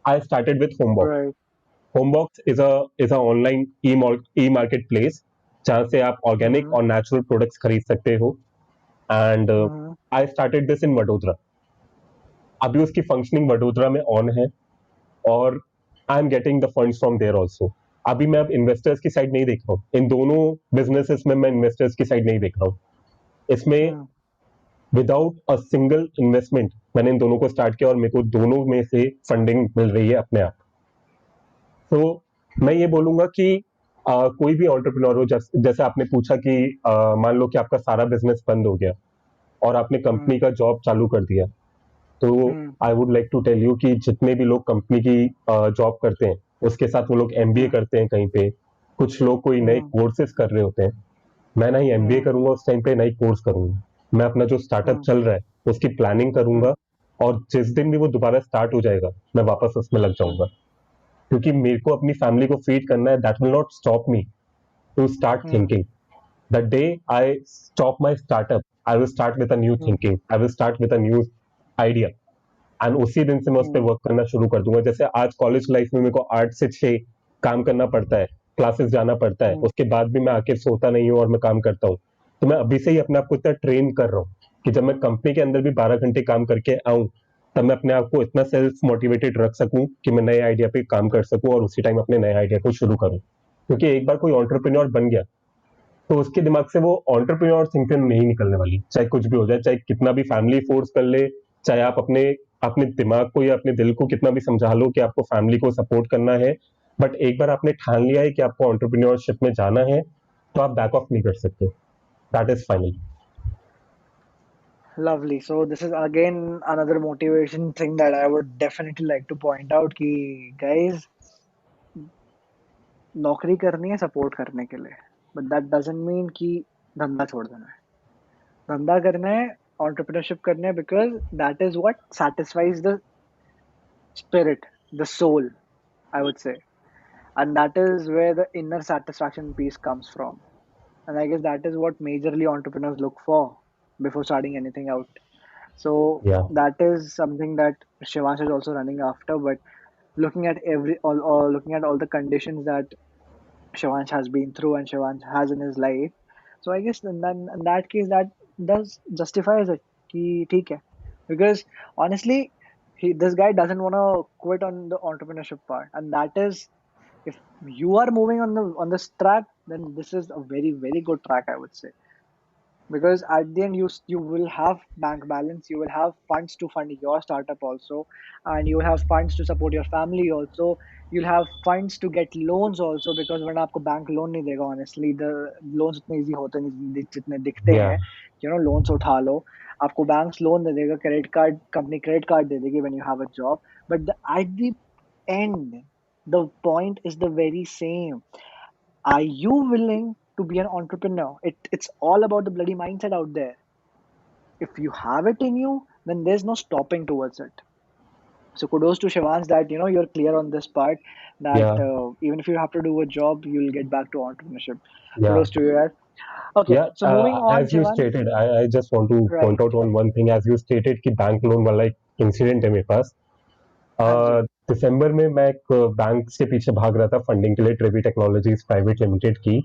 I started with Homebox. Right. Homebox is a online e market place, जहां से आप ऑर्गेनिक Uh-huh. और नेचुरल प्रोडक्ट्स खरीद सकते हो। And Uh-huh. I started this in Vadodara. अभी उसकी फंक्शनिंग वडोदरा में ऑन है, और I am getting the funds from there also. अभी मैं अब इन्वेस्टर्स की साइड नहीं देख रहा हूँ, इन दोनों बिजनेसेस में मैं इन्वेस्टर्स की साइड नहीं देख रहा हूँ। इसमें Uh-huh. Without a single investment मैंने इन दोनों को स्टार्ट किया, और मेरे को दोनों में से फंडिंग मिल रही है अपने आप। तो मैं ये बोलूंगा कि कोई भी एंटरप्रेन्योर हो, जैसे आपने पूछा कि मान लो कि आपका सारा बिजनेस बंद हो गया और आपने कंपनी Uh-huh. का जॉब चालू कर दिया, तो Uh-huh. I would like to tell you कि जितने भी लोग कंपनी की जॉब करते हैं, उसके साथ वो लोग एमबीए Uh-huh. करते हैं कहीं पे, कुछ लोग कोई नए Uh-huh. कोर्सेज कर रहे होते हैं। मैं ना ही एमबीए Uh-huh. करूंगा उस टाइम पे, ना ही कोर्स करूंगा। मैं अपना जो स्टार्टअप Uh-huh. चल रहा है उसकी प्लानिंग करूंगा, और जिस दिन भी वो दोबारा स्टार्ट हो जाएगा, मैं वापस उसमें लग जाऊंगा, क्योंकि मेरे को अपनी फैमिली को फीड करना है। That will not stop me to start Uh-huh. Thinking. The day I stop my startup, I will start with a new Uh-huh. Thinking, I will start with a new idea, and उसी दिन से मैं उस पर Uh-huh. Work करना शुरू कर दूंगा। जैसे आज कॉलेज लाइफ में मेरे को 8 से 6 काम करना पड़ता है, क्लासेस जाना पड़ता है, Uh-huh. उसके बाद भी मैं आके सोता नहीं हूँ और मैं काम करता हूँ। तो मैं अभी से ही अपने आप को इतना ट्रेन कर रहा हूँ कि जब मैं कंपनी के अंदर भी 12 घंटे काम करके आऊँ, तब मैं अपने आप को इतना सेल्फ मोटिवेटेड रख सकूं कि मैं नए आइडिया पे काम कर सकूं, और उसी टाइम अपने नए आइडिया को शुरू करूं। क्योंकि एक बार कोई एंटरप्रेन्योर बन गया, तो उसके दिमाग से वो एंटरप्रेन्योर थिंकिंग नहीं निकलने वाली, चाहे कुछ भी हो जाए, चाहे कितना भी फैमिली फोर्स कर ले, चाहे आप अपने अपने दिमाग को या अपने दिल को कितना भी समझा लो कि आपको फैमिली को सपोर्ट करना है। बट एक बार आपने ठान लिया है कि आपको एंटरप्रेन्योरशिप में जाना है, तो आप बैक ऑफ नहीं कर सकते। That is final. Lovely. So this is again another motivation thing that I would definitely like to point out कि guys, नौकरी करनी है सपोर्ट करने के लिए, बट दैट डजंट मीन कि धंधा छोड़ देना है। धंधा करना है entrepreneurship करने because that is what satisfies the spirit, the soul, I would say, and that is where the inner satisfaction piece comes from. And I guess that is what majorly entrepreneurs look for before starting anything out. So Yeah, that is something that Shivansh is also running after. But looking at all looking at all the conditions that Shivansh has been through and Shivansh has in his life, so I guess in that case that does justifies it. Ki, theek hai. Because honestly, this guy doesn't want to quit on the entrepreneurship part, and that is, if you are moving on this track, then this is a very good track, I would say, because at the end you will have bank balance, you will have funds to fund your startup also, and you will have funds to support your family also. You'll have funds to get loans also, because वरना आपको bank loan नहीं देगा, honestly the loans उतने easy होते नहीं जितने दिखते yeah, हैं. Loans उठा लो, आपको banks लोन दे देगा, credit card company credit card दे देगी when you have a job. But at the end, the point is the very same. Are you willing to be an entrepreneur? It's all about the bloody mindset out there. If you have it in you, then there's no stopping towards it. So kudos to Shivans that you're clear on this part, that yeah, even if you have to do a job, you'll get back to entrepreneurship. yeah. Kudos to you, yaar. Okay, Yeah, so moving on, as you Shivans. stated, I just want to point Right. out on one thing. As you stated कि bank loan वाला एक incident है मेरे पास. हाँ जी. दिसंबर में मैं एक bank के पीछे भाग रहा था फंडिंग के लिए, ट्रेवी टेक्नोलॉजीज प्राइवेट लिमिटेड की.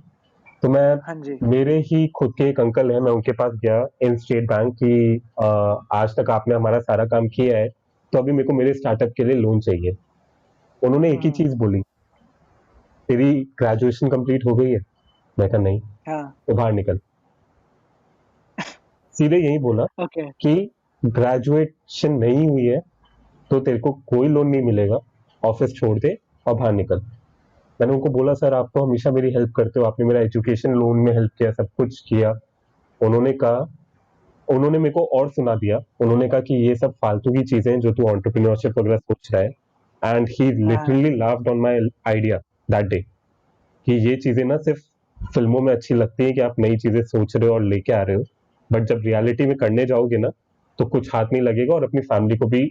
तो मैं हाँ जी. मेरे ही खुद के एक अंकल है, मैं उनके पास गया इन स्टेट बैंक की. आज तक आपने हमारा सारा काम किया है, तो अभी मेरे को मेरे स्टार्टअप के लिए लोन चाहिए. उन्होंने एक ही हम्म. चीज बोली, तेरी ग्रेजुएशन कंप्लीट हो गई है. मैं कहा नहीं. हाँ. तो बाहर निकल. सीधे यही बोला Okay. कि ग्रेजुएशन नहीं हुई है तो तेरे को कोई लोन नहीं मिलेगा, ऑफिस छोड़ दे और बाहर निकल. मैंने उनको बोला सर आप तो हमेशा मेरी हेल्प करते हो, आपने मेरा एजुकेशन लोन में हेल्प किया, सब कुछ किया. उन्होंने कहा, उन्होंने मेरे को और सुना दिया. उन्होंने कहा कि ये सब फालतू की चीजें हैं जो तू एंटरप्रेन्योरशिप वगैरह सोच रहा है. एंड ही हाँ. Literally laughed on my idea that day कि ये चीजें ना सिर्फ फिल्मों में अच्छी लगती है कि आप नई चीजें सोच रहे हो और लेके आ रहे हो, बट जब रियलिटी में करने जाओगे ना तो कुछ हाथ नहीं लगेगा और अपनी फैमिली को भी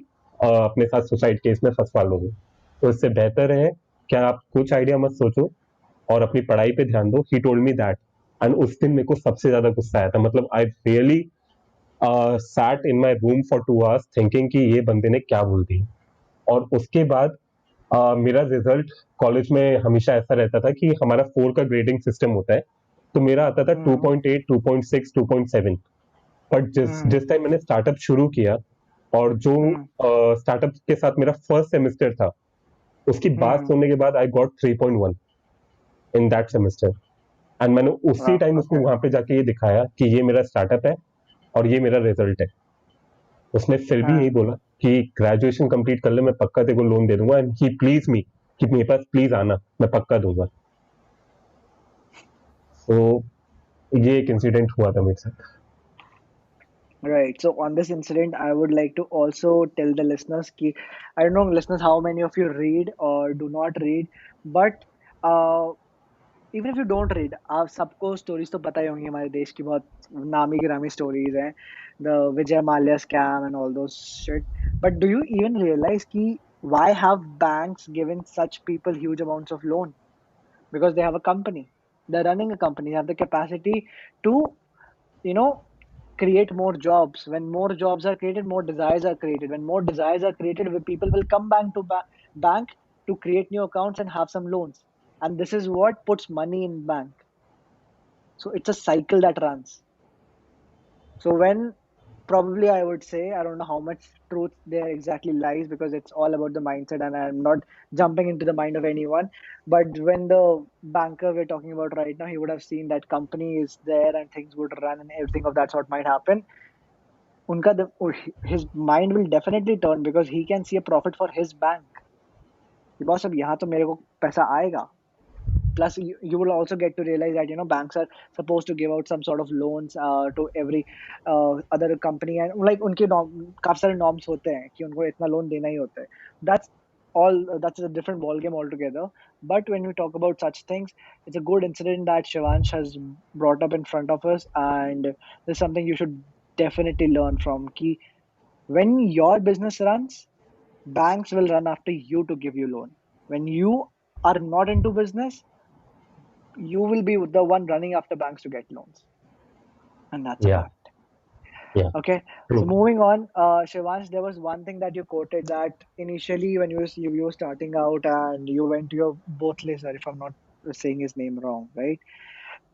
अपने साथ सुसाइड केस में फंसवा लोगे. तो इससे बेहतर है कि आप कुछ आइडिया मत सोचो और अपनी पढ़ाई पे ध्यान दो. ही टोल्ड मी दैट. एंड उस दिन मेरे को सबसे ज्यादा गुस्सा आया था. मतलब I really sat in my room for 2 hours thinking कि ये बंदे ने क्या बोल दिया. और उसके बाद मेरा रिजल्ट कॉलेज में हमेशा ऐसा रहता था कि हमारा 4 का ग्रेडिंग सिस्टम होता है. तो मेरा आता था हम्म. 2.8, 2.6, 2.7. बट जिस हम्म. जिस टाइम मैंने स्टार्टअप शुरू किया और जो हम्म. स्टार्टअप के साथ मेरा फर्स्ट सेमेस्टर था, उसकी बात हम्म. सुनने के बाद I got 3.1 in that semester. And मैंने उसी Wow. टाइम उसको Okay. वहां पे जाके ये दिखाया कि ये मेरा स्टार्टअप है और ये मेरा रिजल्ट है. उसने फिर भी यही हाँ. बोला कि ग्रेजुएशन कंप्लीट कर ले, मैं पक्का तेरे को लोन दे दूंगा. एंड ही प्लीज मी कि मेरे पास प्लीज आना, मैं पक्का दूंगा. तो ये एक इंसिडेंट हुआ था मेरे साथ. Right. So on this incident, I would like to also tell the listeners कि I don't know listeners how many of you read or do not read, but uh, even if you don't read, आप सबको stories तो पता ही होंगी. हमारे देश की बहुत नामी गिरामी stories हैं, the Vijay Mallya scam and all those shit. But do you even realize कि why have banks given such people huge amounts of loan? Because they have a company, they're running a company, they have the capacity to you know create more jobs. When more jobs are created, more desires are created. When more desires are created, people will come back to bank to create new accounts and have some loans, and this is what puts money in bank. So it's a cycle that runs. So when, probably I would say, I don't know how much truth there exactly lies, because it's all about the mindset and I'm not jumping into the mind of anyone. But when the banker we're talking about right now, he would have seen that company is there and things would run and everything of that sort might happen. उनका his mind will definitely turn, because he can see a profit for his bank. Because अब यहाँ तो मेरे को पैसा आएगा. Plus you will also get to realize that banks are supposed to give out some sort of loans to every other company, and like उनके काफी सारे norms होते हैं कि उनको इतना loan देना ही होता है. That's that's a different ball game altogether. But when we talk about such things, it's a good incident that Shivansh has brought up in front of us, and this is something you should definitely learn from ki when your business runs, banks will run after you to give you loan. When you are not into business, you will be the one running after banks to get loans, and that's a Yeah, fact. yeah, Okay, so true. moving on, Shivansh, there was one thing that you quoted that initially when you were starting out and you went to your both listeners, if I'm not saying his name wrong, right?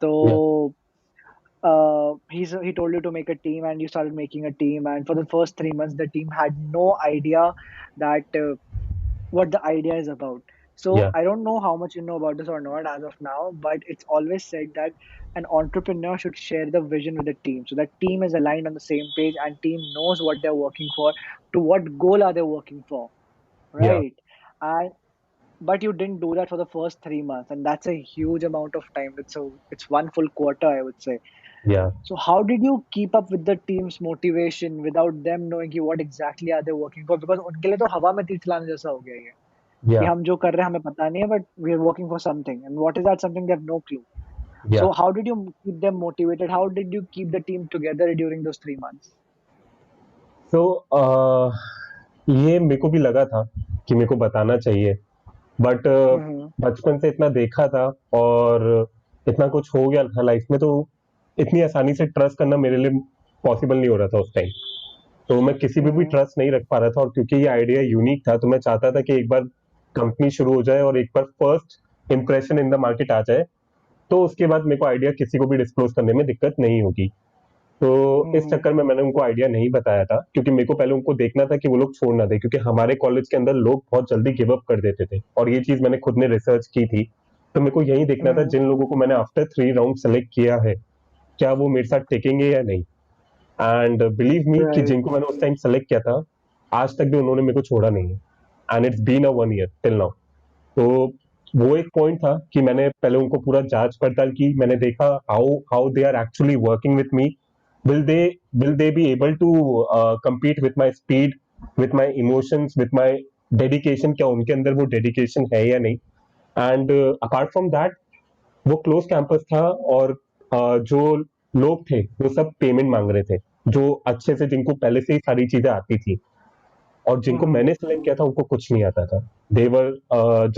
Yeah, So he told you to make a team, and you started making a team, and for the first 3 months, the team had no idea that what the idea is about. So yeah, I don't know how much you know about this or not as of now, but it's always said that an entrepreneur should share the vision with the team so that team is aligned on the same page and team knows what they're working for, to what goal are they working for, yeah, right? And but you didn't do that for the first 3 months, and that's a huge amount of time. It's one full quarter, I would say. yeah, So how did you keep up with the team's motivation without them knowing कि what exactly are they working for? Because उनके लिए तो हवा में तीर चलाने जैसा हो गया ये कि yeah, हम जो कर रहे हैं हमें पता नहीं है, but we are working for something, and what is that something they have no clue. yeah. So how did you keep them motivated? How did you keep the team together during those 3 months? So ये मेरे को भी लगा था कि मेरे को बताना चाहिए, बट Mm-hmm. बचपन से इतना देखा था और इतना कुछ हो गया था लाइफ में, तो इतनी आसानी से ट्रस्ट करना मेरे लिए पॉसिबल नहीं हो रहा था उस टाइम। तो मैं किसी पे भी Mm-hmm. ट्रस्ट नहीं रख पा रहा था, और क्योंकि ये आइडिया यूनिक था तो मैं चाहता था कि एक बार कंपनी शुरू हो जाए और एक बार first impression in the market आ जाए, तो उसके बाद मेरे को आइडिया किसी को भी डिस्क्लोज करने में दिक्कत नहीं होगी। तो इस Mm-hmm. चक्कर में मैंने उनको आइडिया नहीं बताया था, क्योंकि मेरे को पहले उनको देखना था कि वो लोग छोड़ ना दे, क्योंकि हमारे कॉलेज के अंदर लोग बहुत जल्दी गिव अप कर देते थे, और ये चीज मैंने खुद ने रिसर्च की थी। तो मेरे को यही देखना था Mm-hmm. जिन लोगों को मैंने आफ्टर 3 राउंड सेलेक्ट किया है, क्या वो मेरे साथ टिकेंगे या नहीं। एंड बिलीव मी कि Right. जिनको मैंने उस टाइम सेलेक्ट किया था, आज तक भी उन्होंने मेरे को छोड़ा नहीं है, and it's been a 1 year till now. तो वो एक पॉइंट था कि मैंने पहले उनको पूरा जांच पड़ताल की, मैंने देखा how how they are actually working with me. will they will they be able to compete with my speed, with my emotions, with my dedication? क्या उनके अंदर वो डेडिकेशन है या नहीं। एंड अपार्ट फ्रॉम दैट, वो क्लोज कैंपस था, और जो लोग थे वो सब पेमेंट मांग रहे थे, जो अच्छे से जिनको पहले से ही सारी चीजें आती थी, और जिनको Mm-hmm. मैंने सिलेक्ट किया था उनको कुछ नहीं आता था। They were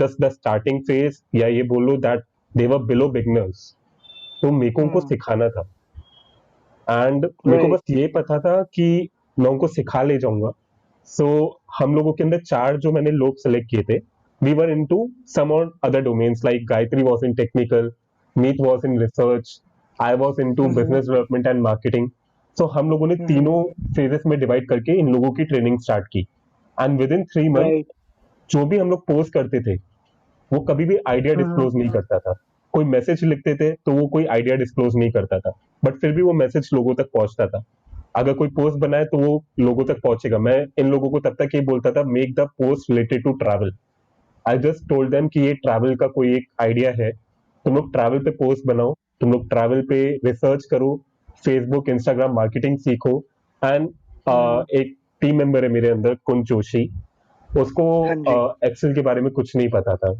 just the starting phase, या ये बोलो that they were below beginners. तो मेरे को उनको Mm-hmm. सिखाना था, एंड मेरे को Right. बस ये पता था कि मैं उनको सिखा ले जाऊंगा। सो हम लोगों के अंदर चार जो मैंने लोग सेलेक्ट किए थे, we were into some or other domains, like Gayatri was in technical, Meet was in research, I was into Mm-hmm. Business development and marketing. So हम लोगों ने Mm-hmm. तीनों फेजेस में डिवाइड करके इन लोगों की ट्रेनिंग स्टार्ट की, and with in 3 month Right. जो भी हम लोग पोस्ट करते थे, वो कभी भी आइडिया Mm-hmm. डिस्क्लोज नहीं करता था। कोई मैसेज लिखते थे तो वो कोई आइडिया डिस्क्लोज नहीं करता था, बट फिर भी वो मैसेज लोगों तक पहुंचता था। अगर कोई पोस्ट बनाए तो वो लोगों तक पहुंचेगा। मैं इन लोगों को तब तक ये बोलता था, make the post related to travel. I just told them कि ये ट्रैवल का कोई एक आइडिया है, तुम लोग ट्रैवल पे पोस्ट बनाओ, तुम लोग ट्रैवल पे रिसर्च करो, फेसबुक इंस्टाग्राम मार्केटिंग सीखो। And Mm-hmm. एक टीम मेंबर है मेरे अंदर, कुंज जोशी, उसको हाँ जी. एक्सेल के बारे में कुछ नहीं पता था,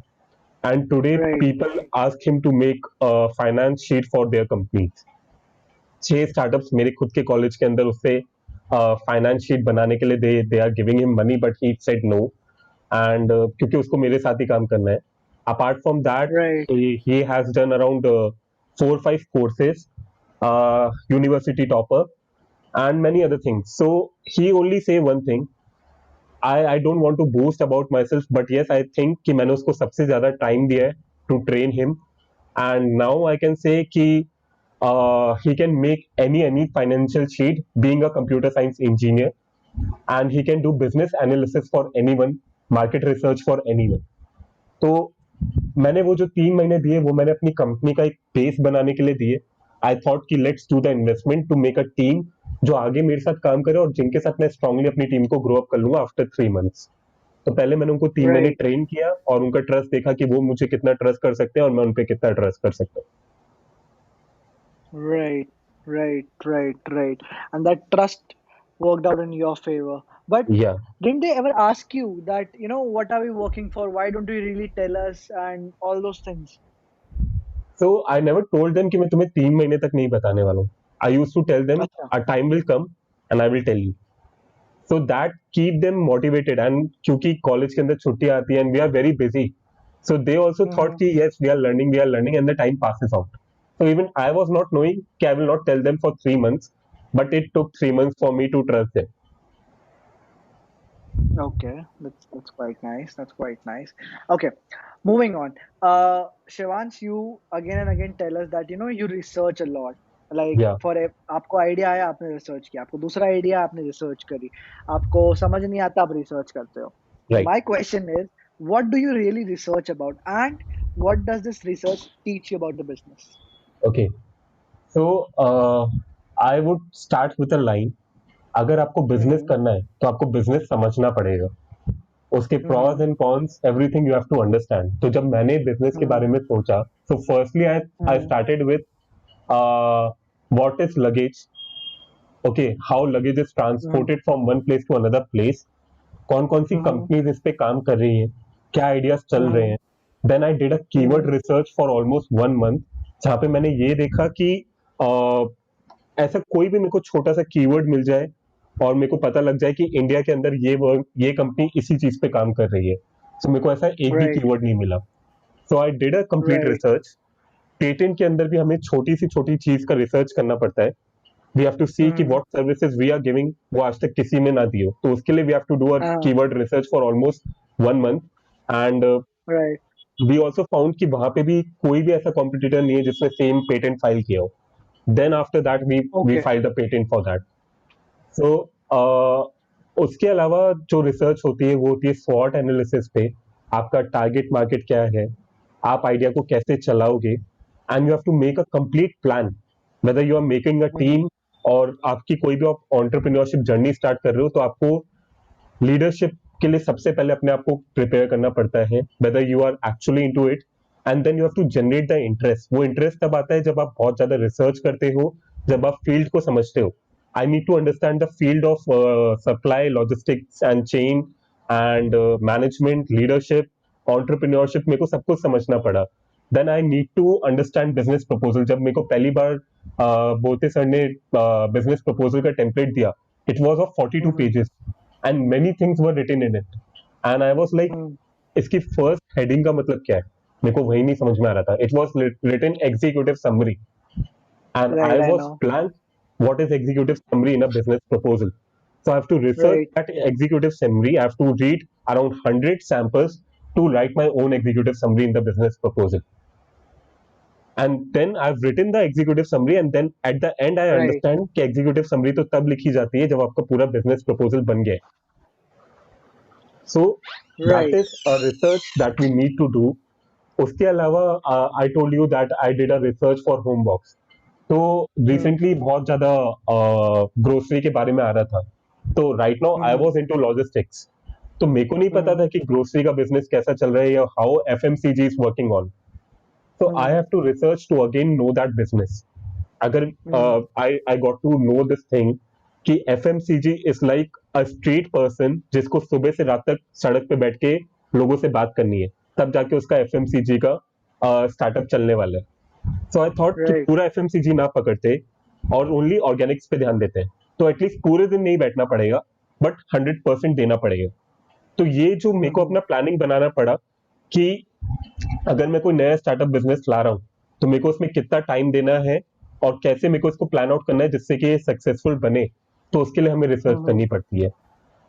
and today Right. people ask him to make a finance sheet for their companies। 6 startups मेरे खुद के कॉलेज के अंदर उससे फाइनेंस शीट बनाने के लिए they are giving him money, but he said no. And क्योंकि उसको मेरे साथ ही काम करना है। Apart from that, Right. he has done around 4 or 5 courses, university topper, and many other things. So he only say one thing, I don't want to boast about myself, but yes, I think कि मैंने उसको सबसे ज्यादा time दिया है to train him, and now I can say कि he can make any financial sheet, being a computer science engineer, and he can do business analysis for anyone, market research for anyone। तो मैंने वो जो 3 महीने दिए वो मैंने अपनी कंपनी का एक बेस बनाने के लिए दिए। आई थॉट कि let's do the investment to make a team जो आगे मेरे साथ काम करे, और जिनके साथ मैं स्ट्रांगली अपनी टीम को ग्रो अप कर लूंगा आफ्टर 3 मंथ्स। तो पहले मैंने उनको 3 महीने Right. ट्रेन किया और उनका ट्रस्ट देखा कि वो मुझे कितना ट्रस्ट कर सकते हैं और मैं उन पे कितना ट्रस्ट कर सकता Right. Right. Right. Right. And that trust worked out in your favor. But हूँ। या didn't they ever ask you that, what are we working for? Why don't you really tell us? And all those things. So I never told them कि मैं तुम्हें 3 महीने तक नहीं बताने वाला हूँ। I used to tell them अच्छा. a time will come and I will tell you. So that keep them motivated. And क्योंकि college के अंदर छुट्टियां आती हैं and we are very busy, so they also thought Mm-hmm. कि yes we are learning and the time passes out. So even I was not knowing कि I will not tell them for 3 months, but it took 3 months for me to trust them. Okay, that's quite nice. That's quite nice. Okay, moving on. Shivansh, you again and again tell us that you research a lot. Like Yeah, for a आपको idea आया आपने research किया, आपको दूसरा idea आपने research करी, आपको समझ नहीं आता आप रिसर्च करते हो. right. My question is, what do you really research about, and what does this research teach you about the business? Okay. So I would start with a line. अगर आपको बिजनेस Mm-hmm. करना है तो आपको business समझना पड़ेगा, उसके pros Mm-hmm. And cons everything you have to understand. तो जब मैंने बिजनेस के बारे Mm-hmm. में सोचा, so firstly I Mm-hmm. started with what is luggage. Okay, how luggage is Mm-hmm. transported from one place to another place. कौन कौन सी Mm-hmm. Companies इस पे काम कर रही हैं, क्या आइडियाज चल रहे हैं. Then I did a keyword Mm-hmm. Research for almost 1 month, जहाँ पे मैंने ये देखा कि ऐसा कोई भी मेरे को छोटा सा कीवर्ड मिल जाए और मेरे को पता लग जाए कि इंडिया के अंदर ये कंपनी इसी चीज पे काम कर रही है. सो मेरे को ऐसा एक भी Right. कीवर्ड नहीं मिला. So I did a complete Right. Research. Patent के अंदर भी हमें छोटी सी छोटी चीज का रिसर्च करना पड़ता है. वी हैव टू सी कि Mm-hmm. What services we are giving वो आज तक किसी में ना दी हो, तो उसके लिए we have to do a Uh, keyword research for almost 1 month. And right. We also found कि वहां पे भी कोई भी ऐसा कॉम्पिटिटर नहीं है जिसने सेम पेटेंट फाइल किया हो. Then after that we Okay. File the patent for that. So उसके अलावा जो रिसर्च होती है वो होती है स्वॉट एनालिसिस पे. आपका टारगेट मार्केट क्या है, आप आइडिया को कैसे चलाओगे, and you have to make a complete plan. Whether you are making a Mm-hmm. Team और आपकी कोई भी आप ऑन्टरप्रीनियोरशिप जर्नी स्टार्ट कर रहे हो, तो आपको लीडरशिप के लिए सबसे पहले अपने आप को प्रिपेयर करना पड़ता है, whether you are actually into it. And then you have to generate the interest. वो इंटरेस्ट तब आता है जब आप बहुत ज्यादा रिसर्च करते हो, जब आप फील्ड को समझते हो. I need to understand the field of supply, logistics and chain and management, leadership, entrepreneurship. मेरे को सब कुछ समझना पड़ा. Then I need to understand business proposal. जब मेरे को पहली बार बोते सर ने बिजनेस प्रपोजल का टेम्पलेट दिया, it was of 42 pages and many things were written in it. And I was like, Mm-hmm. इसकी फर्स्ट हेडिंग का मतलब क्या है, मेरे को वही नहीं समझ में आ रहा था. It was written executive summary and I Right, I was know. blank. What is executive summary in a business proposal? So I have to research Right. that executive summary. I have to read around 100 samples to write my own executive summary in the business proposal. And then I've written the executive summary, and then at the end I Right. understand कि executive summary तो तब लिखी जाती है जब आपका पूरा business proposal बन गया है. So that Right. is a research that we need to do. उसके अलावा I told you that I did a research for home box. तो Mm-hmm. रिसेंटली बहुत ज्यादा ग्रोसरी के बारे में आ रहा था. तो right now I Mm-hmm. Was into logistics. तो मेरे को नहीं पता Mm-hmm. था कि ग्रोसरी का बिजनेस कैसा चल रहा है या how FMCG is working on. तो I Mm-hmm. Have to research to again know that business. अगर Mm-hmm. I got to know this thing कि FMCG is like a street person जिसको सुबह से रात तक सड़क पे बैठ के लोगों से बात करनी है, तब जाके उसका एफएमसीजी का स्टार्टअप चलने वाला है. सो आई थॉट कि Right. पूरा एफएमसीजी ना पकड़ते और ओनली ऑर्गेनिक्स पे ध्यान देते हैं, तो एटलीस्ट पूरे दिन नहीं बैठना पड़ेगा, बट 100% देना पड़ेगा. तो ये जो मेरे को Mm-hmm. अपना प्लानिंग बनाना पड़ा कि अगर मैं कोई नया स्टार्टअप बिजनेस ला रहा हूँ तो मेरे को उसमें कितना टाइम देना है और कैसे मेरे को इसको प्लान आउट करना है जिससे कि ये सक्सेसफुल बने. तो उसके लिए हमें रिसर्च Mm-hmm. करनी पड़ती है.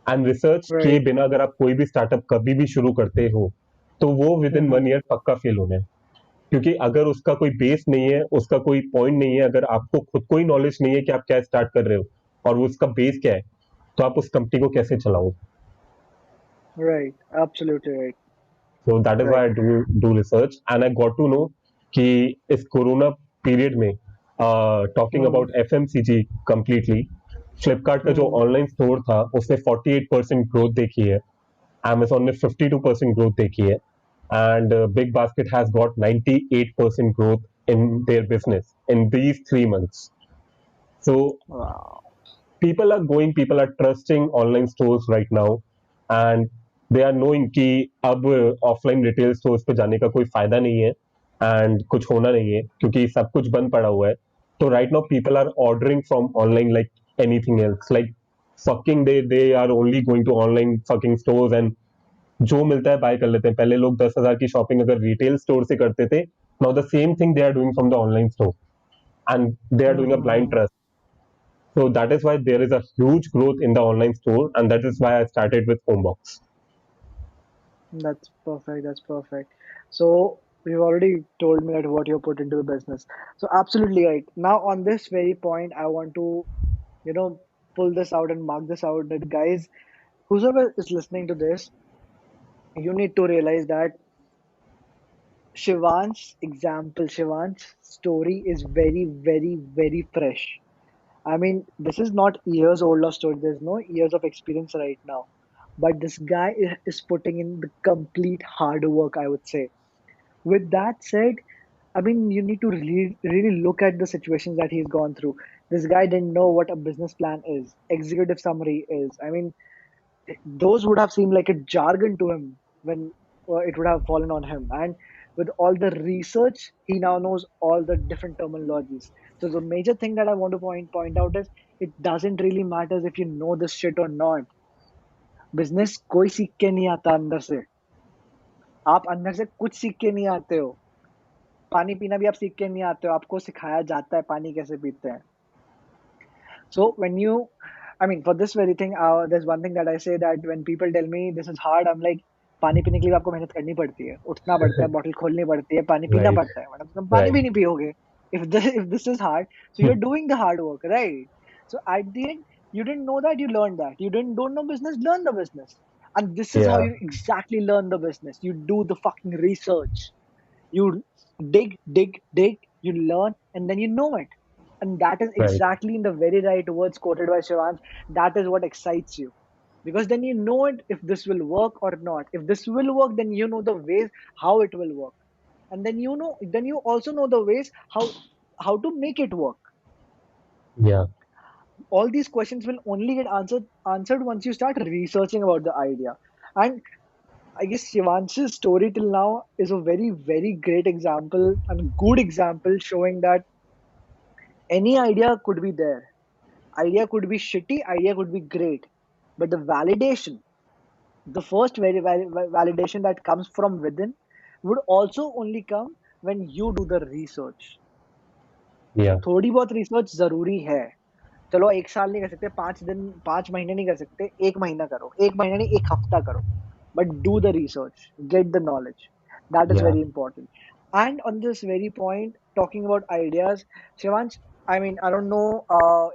एंड रिसर्च किए Right. बिना अगर आप कोई भी स्टार्टअप कभी भी शुरू करते हो तो वो विद इन Mm-hmm. 1 ईयर पक्का फेल होना है. क्योंकि अगर उसका कोई बेस नहीं है, उसका कोई पॉइंट नहीं है, अगर आपको खुद को ही नॉलेज नहीं है कि आप क्या स्टार्ट कर रहे हो और वो उसका बेस क्या है, तो आप उस कंपनी को कैसे चलाओ. Right. Absolutely right. So that is Right. Why I do research. And I got to know कि इस कोरोना पीरियड में talking Mm-hmm. About FMCG completely, Flipkart का जो Mm-hmm. ऑनलाइन स्टोर था उसने 48% ग्रोथ देखी है, Amazon ने 52% ग्रोथ देखी है, and Big Basket has got 98% growth in their business in these 3 months. So Wow. people are trusting online stores right now, and they are knowing कि अब offline retail stores पे जाने का कोई फायदा नहीं है एंड कुछ होना नहीं है क्योंकि सब कुछ बंद पड़ा हुआ है. So right now people are ordering from online like anything else. Like fucking they are only going to online fucking stores and जो मिलता है बाय कर लेते हैं. पहले लोग 10,000 की शॉपिंग अगर रिटेल स्टोर से करते थे, now the same thing they are doing from the online store and they are doing a blind Hmm. Trust. So that is why there is a huge growth in the online store, and that is why I started with Homebox. That's perfect. That's perfect. So you've already told me that what you put into the business. So absolutely right. Now on this very point, I want to, you know, pull this out and mark this out that guys, whoever is listening to this, you need to realize that Shivan's story is very, very, very fresh. I mean, this is not years old of story. There's no years of experience right now. But this guy is putting in the complete hard work, I would say. With that said, I mean, you need to really, really look at the situations that he's gone through. This guy didn't know what a business plan is, executive summary is. I mean, those would have seemed like a jargon to him when it would have fallen on him. And with all the research, he now knows all the different terminologies. So the major thing that I want to point out is it doesn't really matter if you know this shit or not. Business कोई सीख के नहीं आता अंदर से. आप अंदर से कुछ सीख के नहीं आते हो. पानी पीना भी आप सीख के नहीं आते हो. आपको सिखाया जाता है पानी कैसे पीते हैं. So when you, I mean, for this very thing, there's one thing that I say that when people tell me this is hard, I'm like, पानी पीने के लिए आपको मेहनत करनी पड़ती है, उठना पड़ता है, बॉटल खोलनी पड़ती है, पानी पीना Right, पड़ता है. मतलब तुम पानी right, भी नहीं पियोगे. If this is hard, so you're doing the hard work, right? So at the end, you didn't know that, you learned that. You didn't don't know business, learn the business. And this is how yeah, you exactly learn the business. You do the fucking research. You dig, you learn, and then you know it. And that is right, exactly in the very right words quoted by Shivansh. That is what excites you. Because then you know it if this will work or not. If this will work, then you know the ways how it will work. And then you also know the ways how to make it work. yeah, All these questions will only get answered once you start researching about the idea. And I guess Shivansh's story till now is a very, very great example and good example showing that any idea could be there. Idea could be shitty, idea could be great. But the validation, the first validation that comes from within, would also only come when you do the research. yeah, थोड़ी बहुत research जरूरी है. चलो 1 साल नहीं कर सकते, 5 दिन 5 महीने नहीं कर सकते, 1 महीना करो, 1 महीना नहीं 1 हफ्ता करो. But do the research, get the knowledge. That is yeah. very important. And on this very point, talking about ideas, Shivansh, I mean, I don't know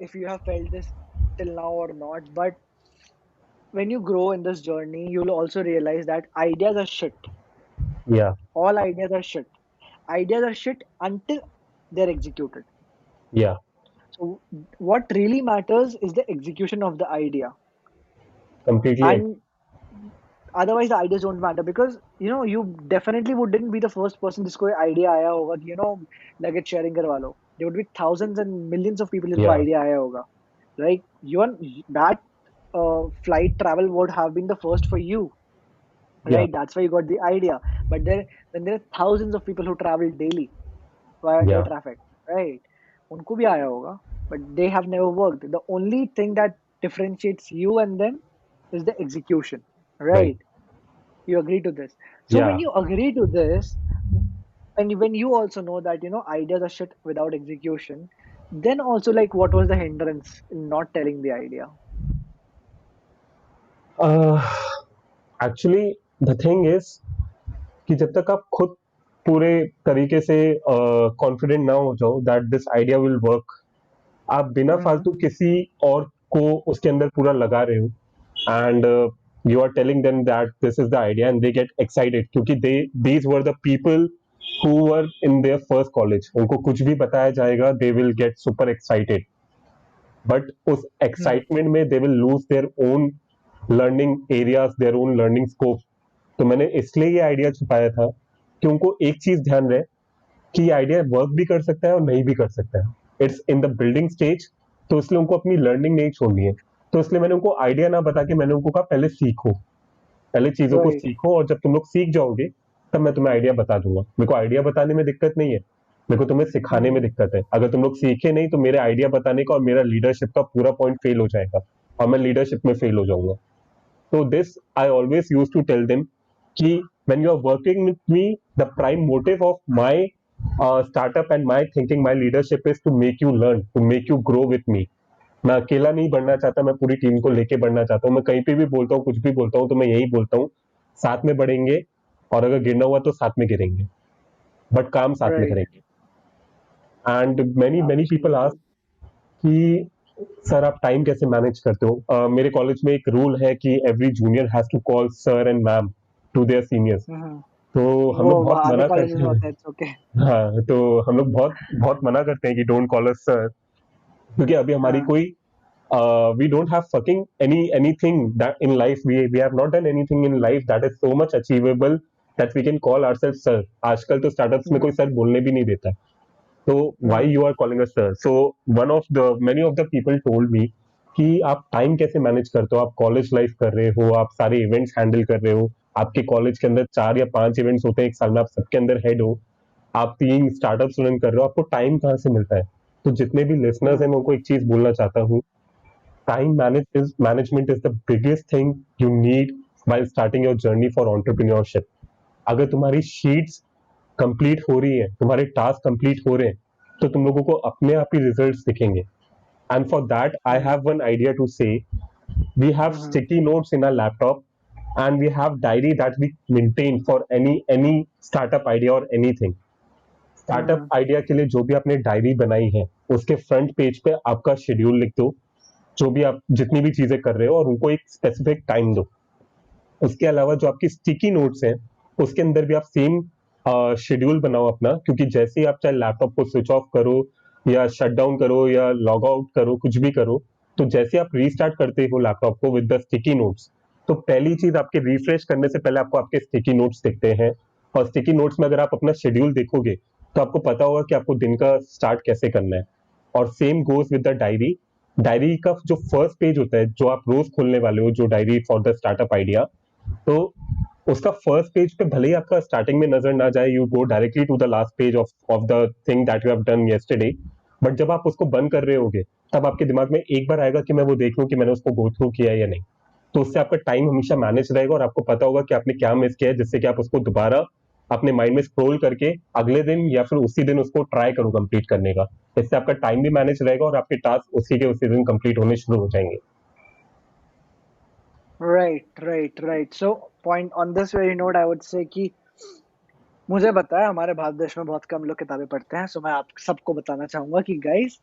if you have felt this till now or not, but when you grow in this journey, you'll also realize that ideas are shit. Yeah, All ideas are shit. Ideas are shit until they're executed. yeah, So, what really matters is the execution of the idea. completely agree. And otherwise the ideas don't matter because you definitely wouldn't be the first person जिसको ये idea आया होगा कि luggage sharing करवा लो. There would be thousands and millions of people जिनको Yeah, idea आया होगा, right? That flight travel would have been the first for you, yeah, right? That's why you got the idea. But there are thousands of people who travel daily via air yeah, traffic, right? उनको भी आया होगा, but they have never worked. The only thing that differentiates you and them is the execution, right. right? You agree to this. So when Yeah. you agree to this, and when you also know that ideas are shit without execution, then also like what was the hindrance in not telling the idea? Uh, Actually, the thing is कि जब तक आप खुद पूरे तरीके से confident ना हो जाओ that this idea will work, आप बिना Hmm. फालतू किसी और को उसके अंदर पूरा लगा रहे हो and you are telling them that this is the idea and they get excited क्योंकि they these were the people who were in their first college, उनको कुछ भी बताया जाएगा they will get super excited, but उस Hmm. Excitement में they will lose their own learning areas, their own learning scope. तो मैंने इसलिए ये आइडिया छुपाया था कि उनको एक चीज ध्यान रहे कि ये आइडिया वर्क भी कर सकता है और नहीं भी कर सकता है. It's in the building stage, तो इसलिए उनको अपनी लर्निंग नहीं छोड़नी है. तो इसलिए मैंने उनको आइडिया ना बता के मैंने उनको कहा पहले सीखो, पहले चीजों को Right. सीखो और जब तुम लोग सीख जाओगे तब मैं तुम्हें आइडिया बता दूंगा. मेरे को आइडिया बताने में दिक्कत नहीं है, मेरे को तुम्हें सिखाने में हम्म, दिक्कत है, अगर तुम लोग सीखे नहीं तो मेरे आइडिया बताने का और मेरा लीडरशिप का पूरा पॉइंट फेल हो जाएगा और मैं लीडरशिप में फेल हो जाऊंगा. तो this I always use to tell them कि when you are working with me, the prime motive of my startup and my thinking, my leadership is to make you learn, to make you grow with me. मैं अकेला नहीं बढ़ना चाहता, मैं पूरी team को लेके बढ़ना चाहता हूँ. मैं कहीं पे भी बोलता हूँ, कुछ भी बोलता हूँ, तो मैं यही बोलता हूँ, साथ में बढ़ेंगे और अगर गिरना हुआ तो साथ में गिरेंगे, बट काम साथ में right, करेंगे. And many many people ask absolutely. कि सर आप टाइम कैसे मैनेज करते हो. मेरे कॉलेज में एक रूल है कि every junior has to call sir and ma'am to their seniors. हम्म, तो हम वो लोग बहुत आधे मना कॉलेजेस करते में हैं. होता है, इट्स ओके। हाँ, तो हम लोग बहुत बहुत मना करते हैं कि डोंट कॉल अस सर, क्योंकि अभी हमारी हाँ, कोई we don't have fucking anything that in life, we have not done anything in life that is so much achievable that we can call ourselves sir. आजकल तो स्टार्टअप्स में कोई हम्म, sir बोलने भी नहीं देता. तो why hmm, you are calling us sir? So one of the many of the people told me कि आप टाइम कैसे मैनेज करते हो, आप कॉलेज लाइफ कर रहे हो, आप सारे इवेंट्स हैंडल कर रहे हो, आपके कॉलेज के अंदर 4 या 5 इवेंट्स होते हैं एक साल में, आप सबके अंदर हेड हो, आप 3 स्टार्टअप्स रन कर रहे हो, आपको टाइम कहाँ से मिलता है. तो जितने भी लिसनर्स हैं मैं हम्म, उनको एक चीज बोलना चाहता हूँ, management is the biggest thing you need while starting your journey for entrepreneurship. अगर तुम्हारी शीट्स कंप्लीट हो रही है, तुम्हारे टास्क कंप्लीट हो रहे हैं, तो तुम लोगों को अपने आप ही रिजल्ट्स दिखेंगे. And for that I hmm, have one idea to say, we have hmm, sticky notes in our laptop and we have diary that we maintain for any startup idea और एनीथिंग. स्टार्टअप हम्म, आइडिया के लिए जो भी आपने diary बनाई है, उसके front page पे आपका शेड्यूल लिख दो, जो भी आप जितनी भी चीजें कर रहे हो, और उनको एक स्पेसिफिक टाइम दो. उसके अलावा जो आपकी स्टिकी नोट्स हैं, उसके अंदर भी आप सेम शेड्यूल बनाओ अपना, क्योंकि जैसे ही आप चाहे लैपटॉप को स्विच ऑफ करो या शट डाउन करो या लॉग आउट करो, कुछ भी करो, तो जैसे आप रीस्टार्ट करते हो लैपटॉप को विद द स्टिकी नोट्स, तो पहली चीज आपके रिफ्रेश करने से पहले आपको आपके स्टिकी नोट्स दिखते हैं. और स्टिकी नोट्स में अगर आप अपना शेड्यूल देखोगे तो आपको पता होगा कि आपको दिन का स्टार्ट कैसे करना है. और same goes with the diary. Diary का जो फर्स्ट पेज होता है, जो आप रोज खोलने वाले हो, जो diary for the startup idea, तो उसका फर्स्ट पेज पे भले ही आपका स्टार्टिंग में नजर ना जाए, you go directly to the last page of the thing that you have done yesterday, but जब आप उसको बंद कर रहे होगे, तब आपके दिमाग में एक बार आएगा कि मैं वो देख लूं कि मैंने उसको गो थ्रू किया या नहीं. तो उससे आपका टाइम हमेशा मैनेज रहेगा और आपको पता होगा कि आपने क्या मिस किया है, जिससे कि आप उसको दोबारा अपने माइंड में स्क्रोल करके अगले दिन या फिर उसी दिन उसको ट्राई करो कंप्लीट करने का. इससे आपका टाइम भी मैनेज रहेगा और आपके टास्क उसी के उसी दिन कंप्लीट होने शुरू हो जाएंगे. right, right, right. So, point on this very note, I would say कि मुझे पता है हमारे भारत देश में बहुत कम लोग किताबें पढ़ते हैं, सो मैं आप सबको बताना चाहूंगा कि guys,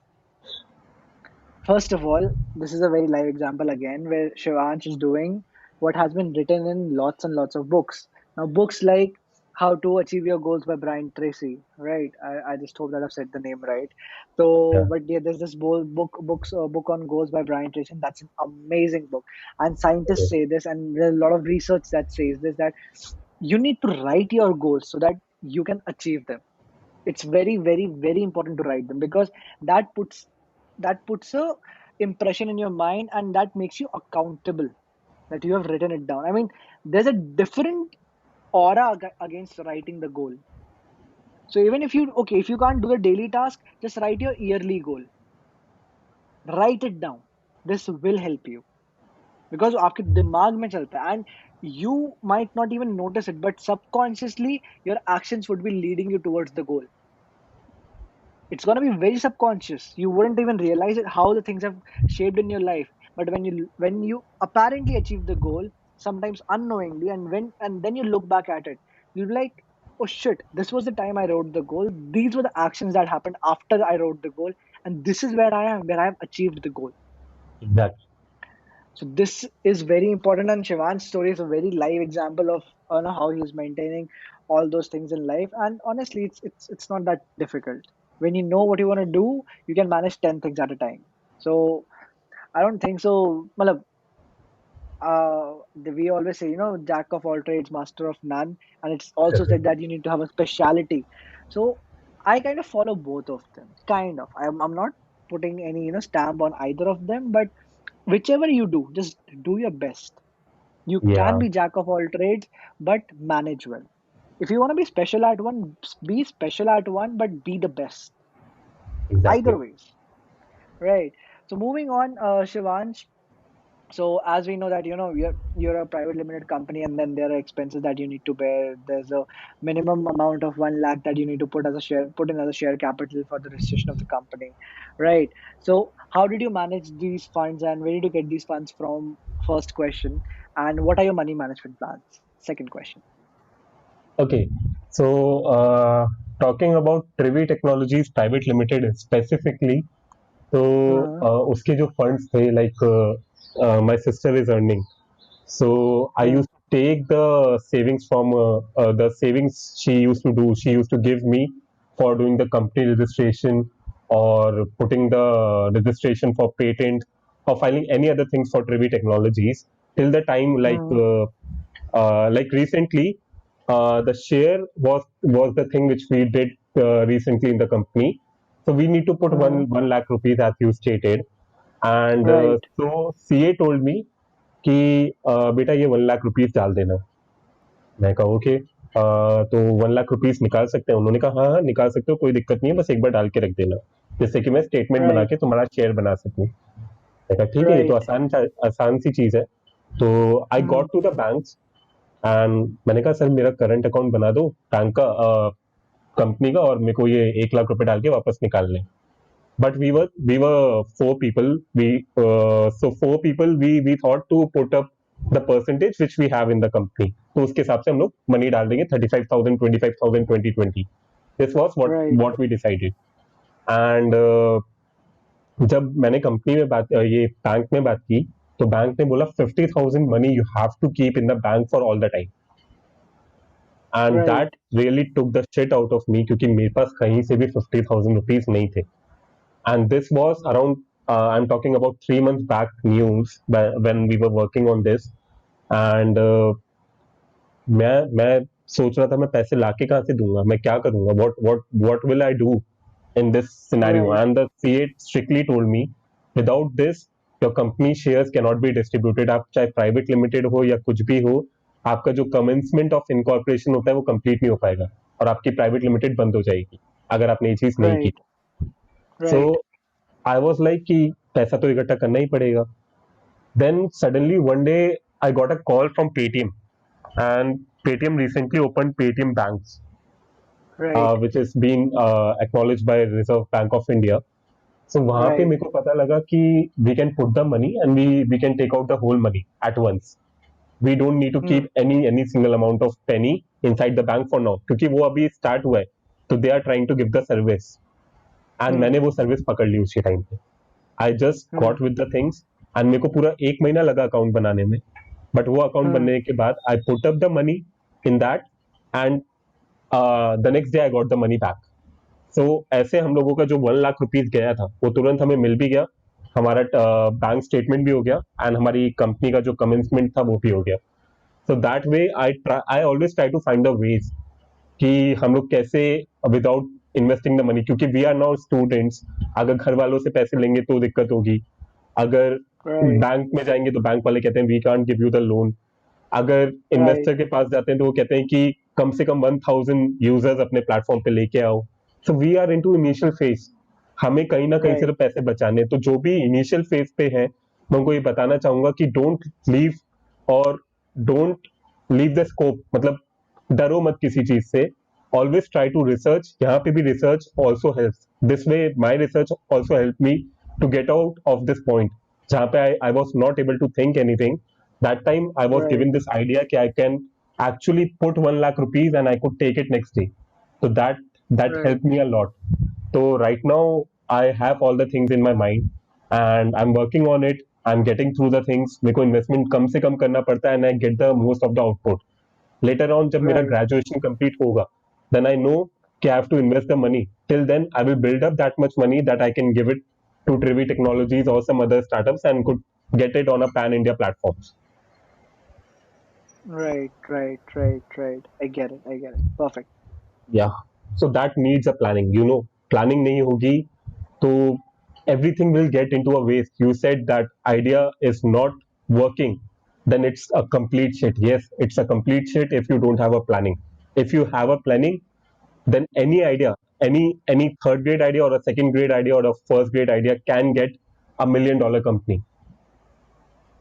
first of all, this is a very live example again where Shivansh is doing what has been written in lots and lots of books. Now, books like How to Achieve Your Goals by Brian Tracy, right? I just hope that I've said the name right. So, Yeah. but yeah, there's this book on goals by Brian Tracy, and that's an amazing book. And scientists Okay. say this, and there's a lot of research that says this, that you need to write your goals so that you can achieve them. It's very, very, very important to write them, because that puts that puts a impression in your mind, and that makes you accountable that you have written it down. I mean, there's a different aura against writing the goal. So even if you, okay, if you can't do the daily task, just write your yearly goal. Write it down. This will help you, because आपके दिमाग में चलता है, and you might not even notice it, but subconsciously your actions would be leading you towards the goal. It's going to be very subconscious. You wouldn't even realize it, how the things have shaped in your life. But when you apparently achieve the goal, sometimes unknowingly, and then you look back at it, you'll be like, oh shit, this was the time I wrote the goal. These were the actions that happened after I wrote the goal, and this is where I am, where I have achieved the goal. Exactly. So this is very important, and Shivan's story is a very live example of, how he's maintaining all those things in life. And honestly, it's not that difficult. When you know what you want to do, you can manage 10 things at a time. So I don't think so. Matlab, we always say, jack of all trades, master of none, and it's also said Definitely. that you need to have a speciality. So I kind of follow both of them. Kind of. I'm not putting any stamp on either of them, but whichever you do, just do your best. You can Yeah. be jack of all trades, but manage well. If you want to be special at one, be special at one, but be the best. Either Exactly. ways, right? So moving on, Shivansh. So as we know that you're a private limited company, and then there are expenses that you need to bear. There's a minimum amount of 1 lakh that you need to put in as a share capital for the registration of the company, right? So how did you manage these funds, and where did you get these funds from? First question, and what are your money management plans? Second question. Okay. So, talking about Trivi Technologies Private Limited specifically, तो Uh-huh. उसके जो funds थे like my sister is earning so I use Uh, to take the savings from the savings she use to give me for doing the company registration or putting the registration for patent or filing any other things for Trivi Technologies till the time uh, like recently the share was the thing which we did recently in the company, so we need to put uh, one lakh rupees as you stated. And right, so CA told me कि बेटा ये 1 lakh rupees डाल देना. मैं कहा okay. तो 1 lakh rupees निकाल सकते हैं? उन्होंने कहा हाँ हाँ निकाल सकते हो, कोई दिक्कत नहीं है, बस एक बार डाल के रख देना जिससे कि मैं स्टेटमेंट बना right, के तुम्हारा शेयर बना सकूं. मैं कहा ठीक है, ये तो right. आसान सी चीज है. तो I Uh, got to the bank and मैंने कहा सर मेरा करंट अकाउंट बना दो बैंक का, कंपनी का, और मेरे को ये 1 लाख रुपए डाल के वापस निकाल लें. But we were four people, we so four people we thought to put up the percentage which we have in the company. तो उसके हिसाब से हम लोग मनी डाल देंगे 35,000, 25,000, 2020. This was right, what we decided. एंड जब मैंने कंपनी में ये बैंक में बात की, तो बैंक ने बोला 50,000 money you have to keep in the bank for all the time. And right. That really took the shit out of me, क्योंकि मेरे पास कहीं से भी 50,000 रुपीज नहीं थे. And this was around, I am talking about 3 months back news when we were working on this. And मैं सोच रहा था मैं पैसे लाके कहाँ से दूंगा, मैं क्या करूंगा, what will I do in this scenario. Right, And the CA strictly told me, without this, your company shares cannot be distributed. आप चाहे प्राइवेट लिमिटेड हो या कुछ भी हो, आपका जो कमेंसमेंट ऑफ इनकॉर्पोरेशन होता है वो कंप्लीट नहीं हो पाएगा, और आपकी प्राइवेट लिमिटेड बंद हो जाएगी अगर आपने ये चीज नहीं की. right, so right. I was like कि पैसा तो इकट्ठा करना ही पड़ेगा. Then suddenly one day I got a call from Paytm, and Paytm recently opened Paytm Banks, Right, which is being acknowledged by Reserve Bank of India. So वहां पे right, मेरे को पता लगा कि we can put the money and we can take out the whole money at once. We don't need to hmm, keep any single amount of penny inside the bank for now, क्योंकि वो अभी start हुआ है, तो they are trying to give the service. And hmm, मैंने वो service पकड़ ली उसी टाइम पे. I just hmm, got with the things, and मेरे को पूरा 1 महीना लगा अकाउंट बनाने में. बट वो अकाउंट hmm, बनने के बाद I put up the money in that, and the next day I got the money back. So ऐसे हम लोगों का जो 1 लाख रुपीज गया था वो तुरंत हमें मिल भी गया, हमारा बैंक स्टेटमेंट भी हो गया, एंड हमारी कंपनी का जो कमेंसमेंट था वो भी हो गया. So that way I always try to find the ways कि हम लोग कैसे विदाउट इन्वेस्टिंग द मनी, क्योंकि वी आर नॉट स्टूडेंट्स. अगर घर वालों से पैसे लेंगे तो दिक्कत होगी. अगर right, बैंक में जाएंगे तो बैंक वाले कहते हैं we can't give you the loan. अगर right, इन्वेस्टर के पास जाते हैं तो वो कहते हैं कि कम से कम 1,000 यूजर्स अपने प्लेटफॉर्म पे लेके आओ. So we are into initial phase, हमें कहीं ना कहीं से right, तो पैसे बचाने. तो जो भी इनिशियल फेज पे है, मैं उनको ये बताना चाहूंगा कि डोंट लीव, और डोंट लीव द स्कोप, मतलब डरो मत किसी चीज से. Always try to research. यहाँ पे भी research also help. This way my research also help me to get out of this point, जहाँ पे I was not able to think anything. That time I was right, given this idea कि I can actually put 1 lakh rupees and I could take it next day. So that right, helped me a lot. So right now I have all the things in my mind and I'm working on it. I'm getting through the things. मेरे को investment कम से कम करना पड़ता है and I get the most of the output. Later on जब मेरा right, graduation complete होगा, then I know कि I have to invest the money. Till then I will build up that much money that I can give it to Trivi Technologies or some other startups and could get it on a pan India platforms. right, right, right, right. I get it. I get it. Perfect. Yeah, so that needs a planning, planning nahi hogi to everything will get into a waste. You said that idea is not working, then it's a complete shit. Yes, it's a complete shit if you don't have a planning. if you have a planning, then any idea, any third grade idea or a second grade idea or a first grade idea can get $1 million company.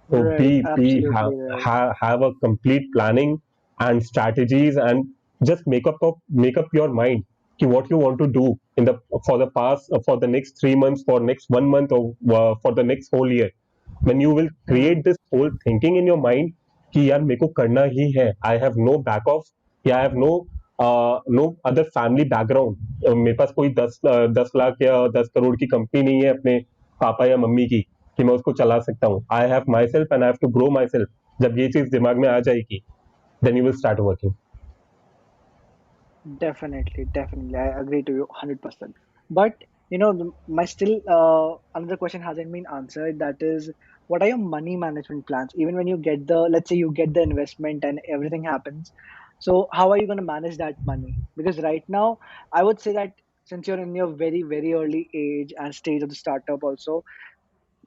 So Right, be absolutely right. have a complete planning and strategies, and just make up your mind ki what you want to do in the for the past for the next 3 months, for next 1 month, or for the next whole year. When you will Mm-hmm. create this whole thinking in your mind कि यार मेरे को करना ही है, I have no back off, या I have no other family background, मेरे पास कोई 10 लाख या 10 करोड़ की कंपनी नहीं है अपने पापा या मम्मी की कि मैं उसको चला सकता हूँ. I have myself and I have to grow myself. जब ये चीज दिमाग में आ जाएगी, then you will start working. Definitely, definitely. I agree to you 100%. But, my still another question hasn't been answered. That is, what are your money management plans? Even when you get let's say you get the investment and everything happens. So, how are you going to manage that money? Because right now, I would say that since you're in your very, very early age and stage of the startup also,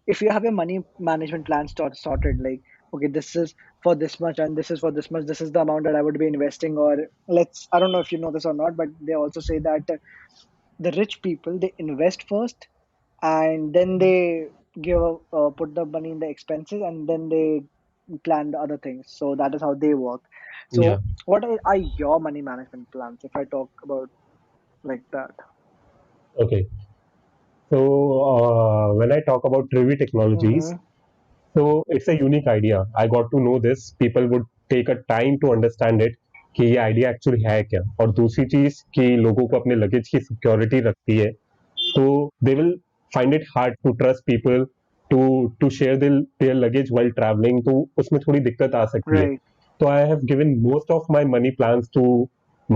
if you have your money management plan sorted, like, okay, this is for this much and this is for this much, this is the amount that I would be investing, or I don't know if you know this or not, but they also say that the rich people, they invest first and then they give put the money in the expenses and then they plan the other things. So that is how they work. Yeah. So what are your money management plans, if I talk about like that? Okay. So when I talk about Trivi Technologies, Mm-hmm. so it's a unique idea. I got to know this. People would take a time to understand it कि ये idea actually है क्या. और दूसरी चीज कि लोगों को अपने लगेज की सिक्योरिटी रखती है, तो they will find it hard to trust people to share their luggage while traveling, तो उसमें थोड़ी दिक्कत आ सकती है. Right. तो I have given most of my money plans to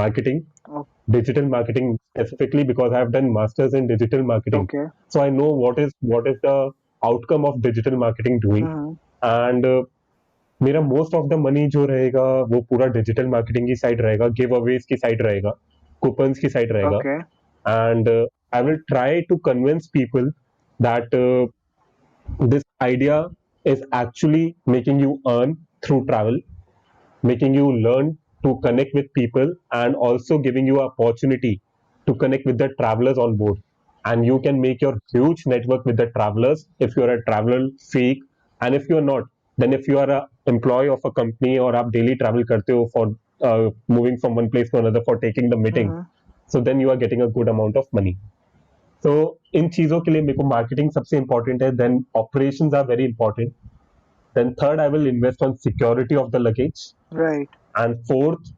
marketing, O- digital marketing specifically, because I have done masters in digital marketing. okay. So I know what is the outcome of digital marketing doing. Mm-hmm. And मेरा most of the money जो रहेगा वो पूरा digital marketing की side रहेगा, give Awez की side रहेगा, coupons की साइड रहेगा. Okay. And I will try to convince people that this idea is actually making you earn through travel, making you learn to connect with people, and also giving you opportunity to connect with the travelers on board. And you can make your huge network with the travelers if you're a traveler freak. And if you're not, then if you are a employee of a company or आप daily travel करते हो for moving from one place to another for taking the meeting, Mm-hmm. so then you are getting a good amount of money. तो इन चीजों के लिए मेरे को marketing सबसे इंपॉर्टेंट है, then operations are very important, then third I will invest on security of the luggage, Right. and fourth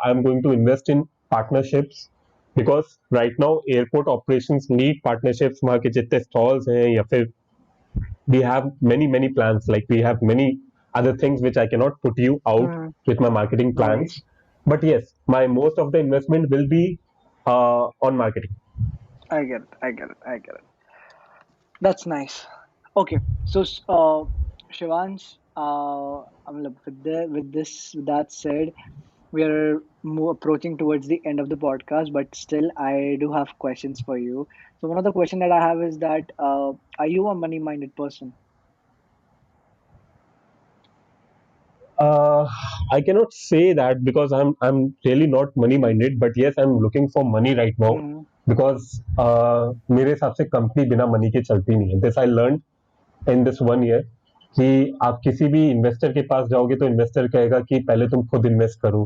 I'm going to invest in partnerships, because right now airport operations need partnerships. वहाँ के जितने stalls हैं या फिर we have many plans, like we have many other things which I cannot put you out Mm-hmm. with my marketing Right. plans. But yes, my most of the investment will be on marketing. I get it. I get it. I get it. That's nice. Okay. So, Shivansh, with that said, we are approaching towards the end of the podcast, but still, I do have questions for you. So, one of the question that I have is that, are you a money-minded person? Uh, I cannot say that because I'm really not money minded, but yes, I'm looking for money right now, Mm-hmm. because मेरे हिसाब से company बिना money के चलती नहीं है. This I learn in this 1 year कि आप किसी भी इन्वेस्टर के पास जाओगे तो इन्वेस्टर कहेगा कि पहले तुम खुद इन्वेस्ट करो.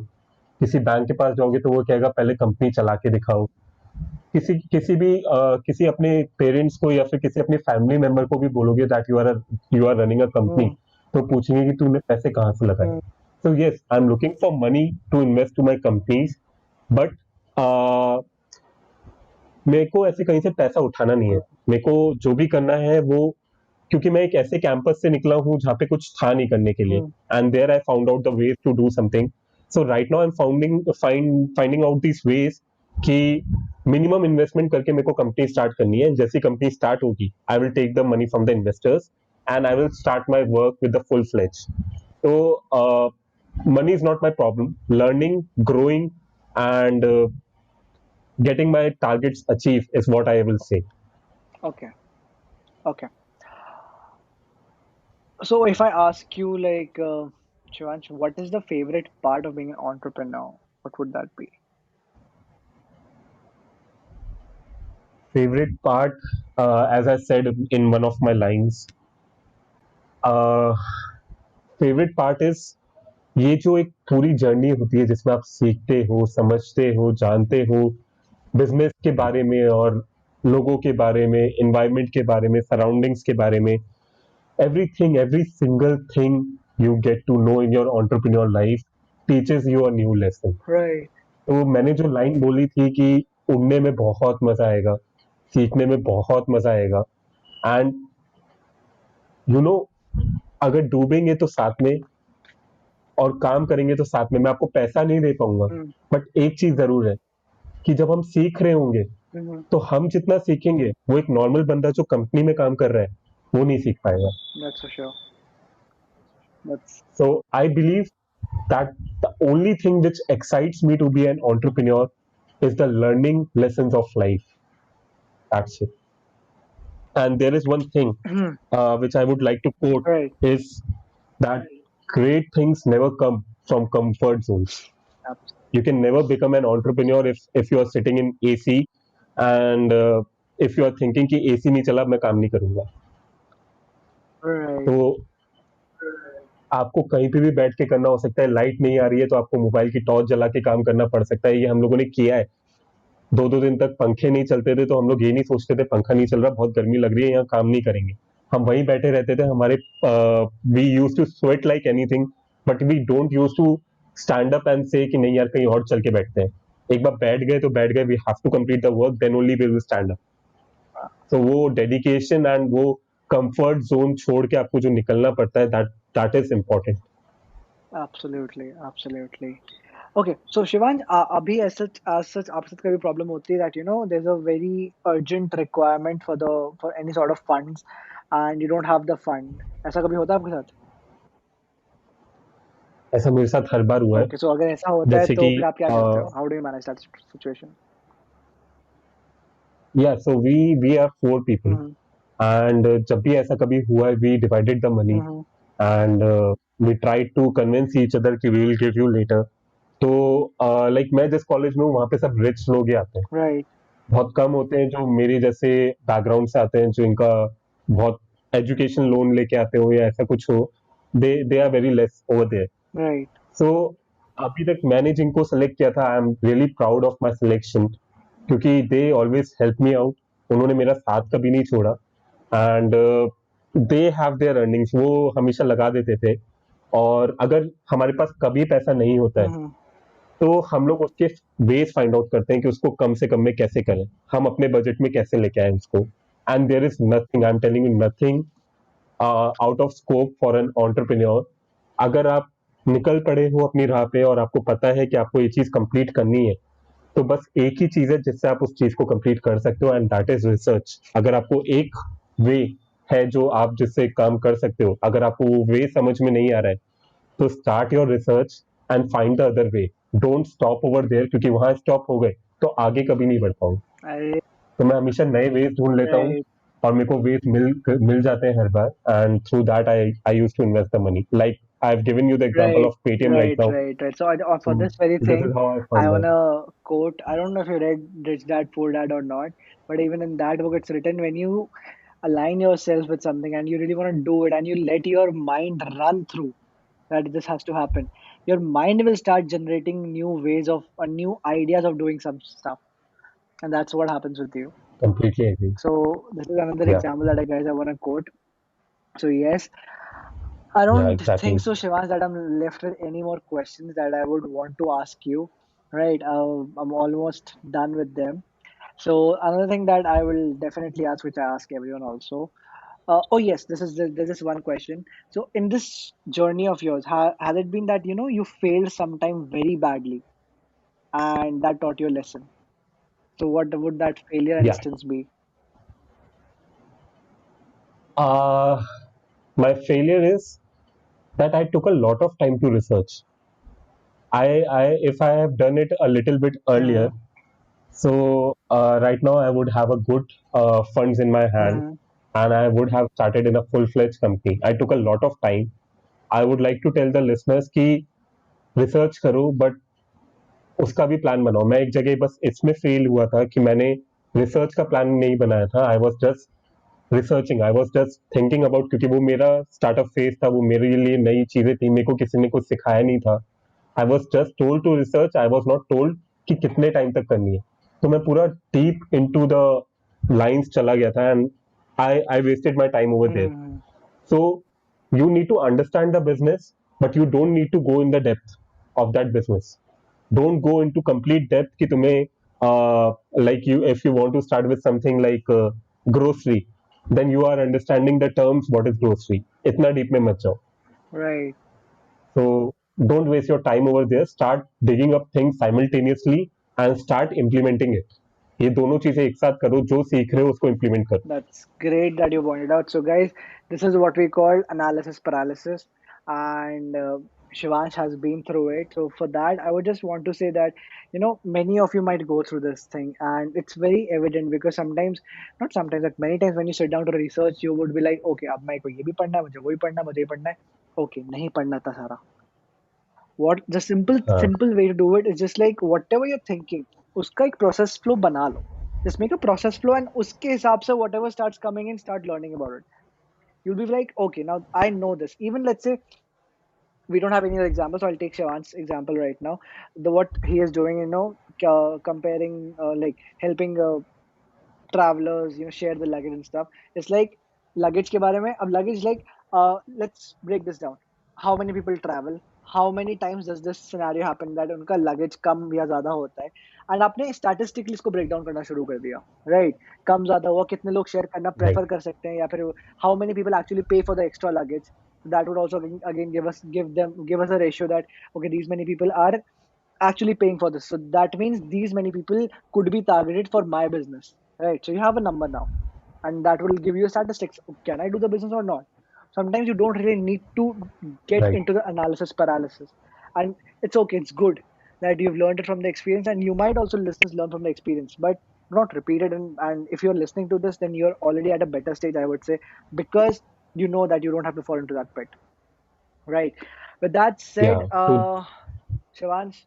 किसी बैंक के पास जाओगे तो वो कहेगा पहले कंपनी चला के दिखाओ. किसी अपने पेरेंट्स को या फिर किसी अपने फैमिली मेंबर को भी बोलोगे that you are running a company, तो पूछेंगे कि तूने पैसे कहाँ से लगाए. Mm-hmm. So yes, I'm looking for money to invest to my companies, but मेरे को ऐसे कहीं से पैसा उठाना नहीं है. मेरे को जो भी करना है वो, क्योंकि मैं एक ऐसे कैंपस से निकला हूँ जहाँ पे कुछ था नहीं करने के लिए, and there I found out the ways to do something. So right now I am finding out this ways कि मिनिमम इन्वेस्टमेंट करके मेरे को कंपनी स्टार्ट करनी है. जैसी कंपनी स्टार्ट होगी I will take the money from the investors and I will start my work with the full fledge. So money is not my problem. Learning, growing, and getting my targets achieved is what I will say. Okay. Okay. So, if I ask you, like, Shivansh, what is the favorite part of being an entrepreneur? What would that be? Favorite part, as I said in one of my lines, uh, favorite part is ये जो एक पूरी journey होती है जिसमें आप सीखते हो, समझते हो, जानते हो बिजनेस के बारे में और लोगों के बारे में, एनवायरनमेंट के बारे में, सराउंडिंग्स के बारे में, everything, every single thing you get to know in your entrepreneur life teaches you a new lesson. Right. तो मैंने जो लाइन बोली थी कि उड़ने में बहुत मजा आएगा, सीखने में बहुत मजा आएगा, एंड यू नो अगर डूबेंगे तो साथ में और काम करेंगे तो साथ में. मैं आपको पैसा नहीं दे पाऊंगा, Mm. बट एक चीज जरूर है कि जब हम सीख रहे होंगे Mm-hmm. तो हम जितना सीखेंगे वो एक नॉर्मल बंदा जो कंपनी में काम कर रहा है वो नहीं सीख पाएगा. That's for sure. That's So I believe that the only thing which excites me to be an entrepreneur is the learning lessons of life. That's it. And there is one thing which I would like to quote right. is that great things never come from comfort zones. Abs- You can never become an entrepreneur if you are sitting in AC and if you are thinking कि AC नहीं चला मैं काम नहीं करूंगा. Right. तो आपको कहीं पे भी बैठ के करना हो सकता है. लाइट नहीं आ रही है तो आपको मोबाइल की टॉर्च जला के काम करना पड़ सकता है. ये हम लोगों ने किया है. 2-2 दिन तक पंखे नहीं चलते थे तो हम लोग ये नहीं सोचते थे पंखा नहीं चल रहा, बहुत गर्मी लग रही है, यहाँ काम नहीं करेंगे. हम वहीं बैठे रहते थे. हमारे we use to sweat like anything but we don't use to stand up and say कि नहीं यार कहीं और चल के बैठते हैं. एक बार बैठ गए तो बैठ गए. We have to complete the work then only we will stand up. तो वो डेडिकेशन एंड वो कंफर्ट जोन छोड़ के आपको जो निकलना पड़ता है that is important. Absolutely. Absolutely. Okay, so Shivanj, abhi as such आपके साथ कभी problem होती है that there's a very urgent requirement for any sort of funds and you don't have the fund. ऐसा कभी होता है आपके साथ? ऐसा मेरे साथ हर बार हुआ है. Okay, so अगर ऐसा होता है जैसे तो कि फिर आप क्या करते हो? How do you manage that situation? या so we are 4 people Mm-hmm. And जब भी ऐसा कभी हुआ है we divided the money Mm-hmm. And we try to convince each other कि we will give you later. तो लाइक मैं जिस कॉलेज में हूँ वहाँ पे सब रिच लोग ही आते हैं. Right. बहुत कम होते हैं जो मेरे जैसे बैकग्राउंड से आते हैं जो इनका बहुत एजुकेशन लोन लेके आते हो या ऐसा कुछ हो. They are very less over there. Right. So अभी तक मैंने जिनको सेलेक्ट किया था I am really proud of my selection क्योंकि they always help me out. उन्होंने मेरा साथ कभी नहीं छोड़ा and they have their earnings. वो हमेशा लगा देते थे और अगर हमारे पास कभी पैसा नहीं होता है Mm-hmm. तो हम लोग उसके वेज फाइंड आउट करते हैं कि उसको कम से कम में कैसे करें, हम अपने बजट में कैसे लेके आए उसको. And there is nothing, I am telling you, nothing out of scope for an entrepreneur. अगर आप निकल पड़े हो अपनी राह पे और आपको पता है कि आपको ये चीज कंप्लीट करनी है तो बस एक ही चीज है जिससे आप उस चीज को कंप्लीट कर सकते हो एंड दैट इज रिसर्च. अगर आपको एक वे है जो आप जिससे काम कर सकते हो, अगर आपको वो वे समझ में नहीं आ रहा है तो start your research and find the other way. Don't stop over there क्योंकि वहां स्टॉप हो गए तो आगे कभी नहीं बढ़ पाओगे. I, तो मैं हमेशा नए वेज ढूंढ लेता हूँ right. और मेरे को वेज मिल जाते हैं हर बार and through that I use to invest the money. Like I have given you the example Right, of Paytm right right, now. right, right. So for this very this thing, is how I I fund want that. to quote. I don't know if you read Rich Dad Poor Dad or not, but even in that book, it's written when you align yourself with something and you really want to do it and you let your mind run through that this has to happen. Your mind will start generating new ways of new ideas of doing some stuff, and that's what happens with you. Completely agree. So this is another Yeah, example that I want to quote. So yes, I yeah, don't think exactly. so, Shivansh, that I'm left with any more questions that I would want to ask you. Right, I'm almost done with them. So another thing that I will definitely ask, which I ask everyone also. Oh yes, this is one question. So in this journey of yours, has it been that you failed sometime very badly, and that taught you a lesson? So what would that failure Yeah. instance be? Uh, my failure is that I took a lot of time to research. If I have done it a little bit earlier, Mm-hmm. so right now I would have a good funds in my hand, Mm-hmm. and I would have started in a full-fledged company. I took a lot of time. I would like to tell the listeners कि research करो, but उसका भी plan बनाओ। मैं एक जगह बस इसमें फेल हुआ था कि मैंने रिसर्च का प्लान नहीं बनाया था। I was just researching, I was just thinking about, क्योंकि वो मेरा स्टार्टअप फेज था, वो मेरे लिए नई चीजें थी, मेरे को किसी ने कुछ सिखाया नहीं था। I was just told to research, I was not told कि कितने टाइम तक करनी है। तो मैं पूरा deep into the lines चला गया था, and I wasted my time over there. Hmm. So you need to understand the business, but you don't need to go in the depth of that business. Don't go into complete depth कि तुम्हें like you, if you want to start with something like grocery, then you are understanding the terms what is grocery. इतना deep में मत जाओ. Right. So don't waste your time over there. Start digging up things simultaneously and start implementing it. ये दोनों चीजें एक साथ करो, जो सीख रहे हो उसको implement करो. That's great that you pointed out. So, guys, this is what we call analysis paralysis, and Shivansh has been through it. So, for that, I would just want to say that many of you might go through this thing, and it's very evident because sometimes, not sometimes, but many times when you sit down to research, you would be like, okay, अब मेरे को ये भी पढ़ना है, मुझे वो भी पढ़ना है, मुझे ये पढ़ना है. Okay, नहीं पढ़ना था सारा. What the हाँ, simple way to do it is just like whatever you're thinking, उसका एक process flow बना लो. Just make a process flow and उसके हिसाब से whatever starts coming in, start learning about it. You'll be like, okay, now I know this. Even let's say we don't have any other examples, so I'll take Shawan's example right now. The what he is doing, comparing, like helping travelers, share the luggage and stuff. It's like luggage के बारे में. अब luggage like, let's break this down. How many people travel? How many times does this scenario happen that उनका luggage कम या ज़्यादा होता है? And आपने statistically इसको break down करना शुरू कर दिया, right? कम ज़्यादा हुआ, कितने लोग share करना right, prefer कर सकते हैं, या फिर how many people actually pay for the extra luggage? That would also again give us a ratio that okay, these many people are actually paying for this. So that means these many people could be targeted for my business, right? So you have a number now, and that will give you statistics. Can I do the business or not? Sometimes you don't really need to get right. into the analysis paralysis, and it's okay. It's good that you've learned it from the experience, and you might also listeners learn from the experience, but not repeat it. And if you're listening to this, then you're already at a better stage, I would say, because you know that you don't have to fall into that pit, right? With that said, Yeah. Shivansh,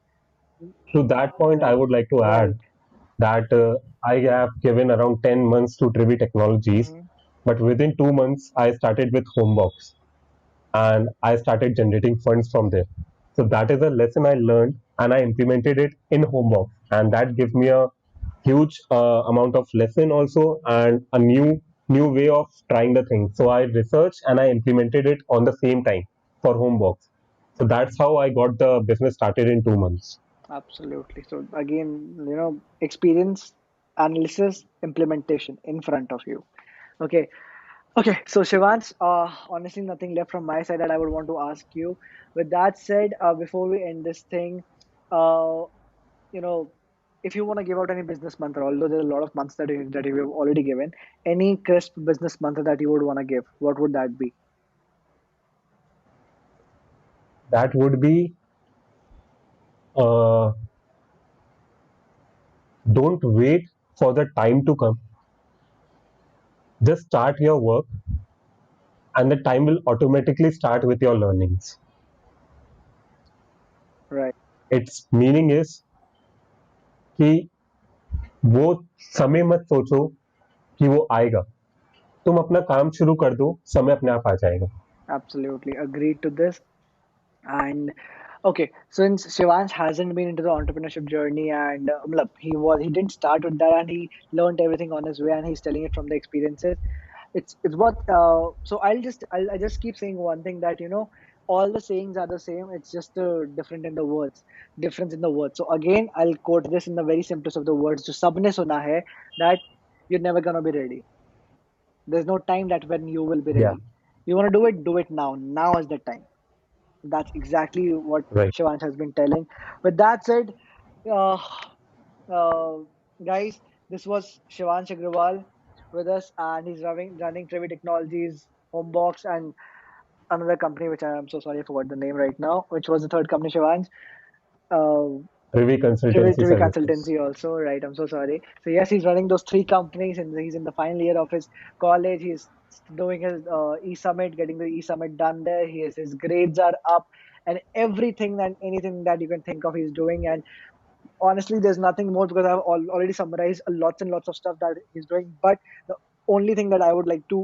To that point, I right, would like to right. add that I have given around 10 months to Trivi Technologies, Mhm. but within 2 months, I started with Homebox and I started generating funds from there. So that is a lesson I learned and I implemented it in Homebox, and that gives me a huge amount of lesson also and a new way of trying the thing. So I researched and I implemented it on the same time for Homebox. So that's how I got the business started in 2 months. Absolutely. So again, experience, analysis, implementation in front of you. Okay. Okay. So Shivansh, honestly, nothing left from my side that I would want to ask you. With that said, before we end this thing, uh, you know, if you want to give out any business mantra, although there's a lot of months that you have already given, any crisp business mantra that you would want to give, what would that be? That would be, uh, don't wait for the time to come. Just start your work, and the time will automatically start with your learnings. Right. Its meaning is कि वो समय मत सोचो कि वो आएगा, तुम अपना काम शुरू कर दो, समय अपने आप आ जाएगा. Absolutely agreed to this. And okay, since Shivansh hasn't been into the entrepreneurship journey, and matlab, he didn't start with that, and he learned everything on his way, and he's telling it from the experiences. It's what so I just keep saying one thing, that all the sayings are the same. It's just difference in the words. So again, I'll quote this in the very simplest of the words. जो सबने सुना है, that you're never gonna be ready. There's no time that when you will be Yeah, ready. You want to do it now. Now is the time. That's exactly what right. Shivansh has been telling. With that said, uh, uh, guys, this was Shivansh Agrawal with us, and he's running Trivi Technologies, Homebox, and another company which I am so sorry I forgot the name right now. Which was the third company, Shivansh? Uh, Privy Consultancy Trivi Services. Consultancy also, right? I'm so sorry. So yes, he's running those three companies, and he's in the final year of his college. He's doing his e-summit, getting the e-summit done there. His grades are up, and everything and anything that you can think of, he's doing. And honestly, there's nothing more because I've already summarized lots and lots of stuff that he's doing. But the only thing that I would like to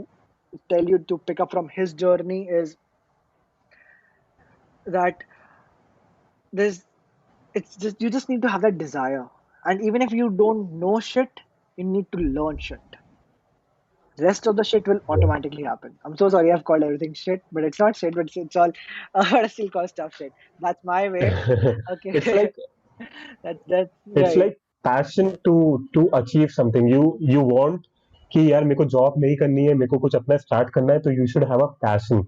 tell you to pick up from his journey is that there's it's just you just need to have that desire. And even if you don't know shit, you need to learn shit. Rest of the shit will automatically happen. I'm so sorry I've called everything shit, but it's not shit, but it's all I still call stuff shit. That's my way. it's Okay. like That's it's right. like passion to achieve something. You want कि यार मेरे को job नहीं करनी है, मेरे को कुछ अपना स्टार्ट करना है, तो you should have a passion.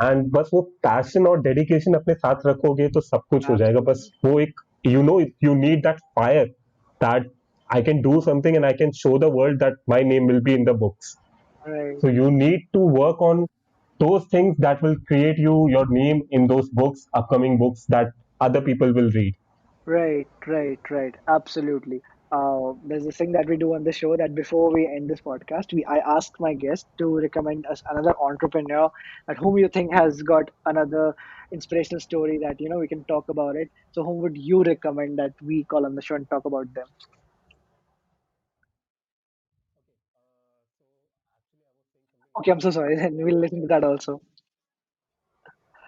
And बस वो पैशन और डेडिकेशन अपने साथ रखोगे तो सब कुछ हो जाएगा। बस Absolutely. वो एक you need that fire, that I can do something and I can show the world that my name will be in the books. Right. So you need to work on those things that will create your name in those books, upcoming books that other people will read. Right. Absolutely. There's this thing that we do on the show that before we end this podcast, I ask my guest to recommend us another entrepreneur at whom you think has got another inspirational story that we can talk about it. So whom would you recommend that we call on the show and talk about them? Okay, I'm so sorry. Then we'll listen to that also.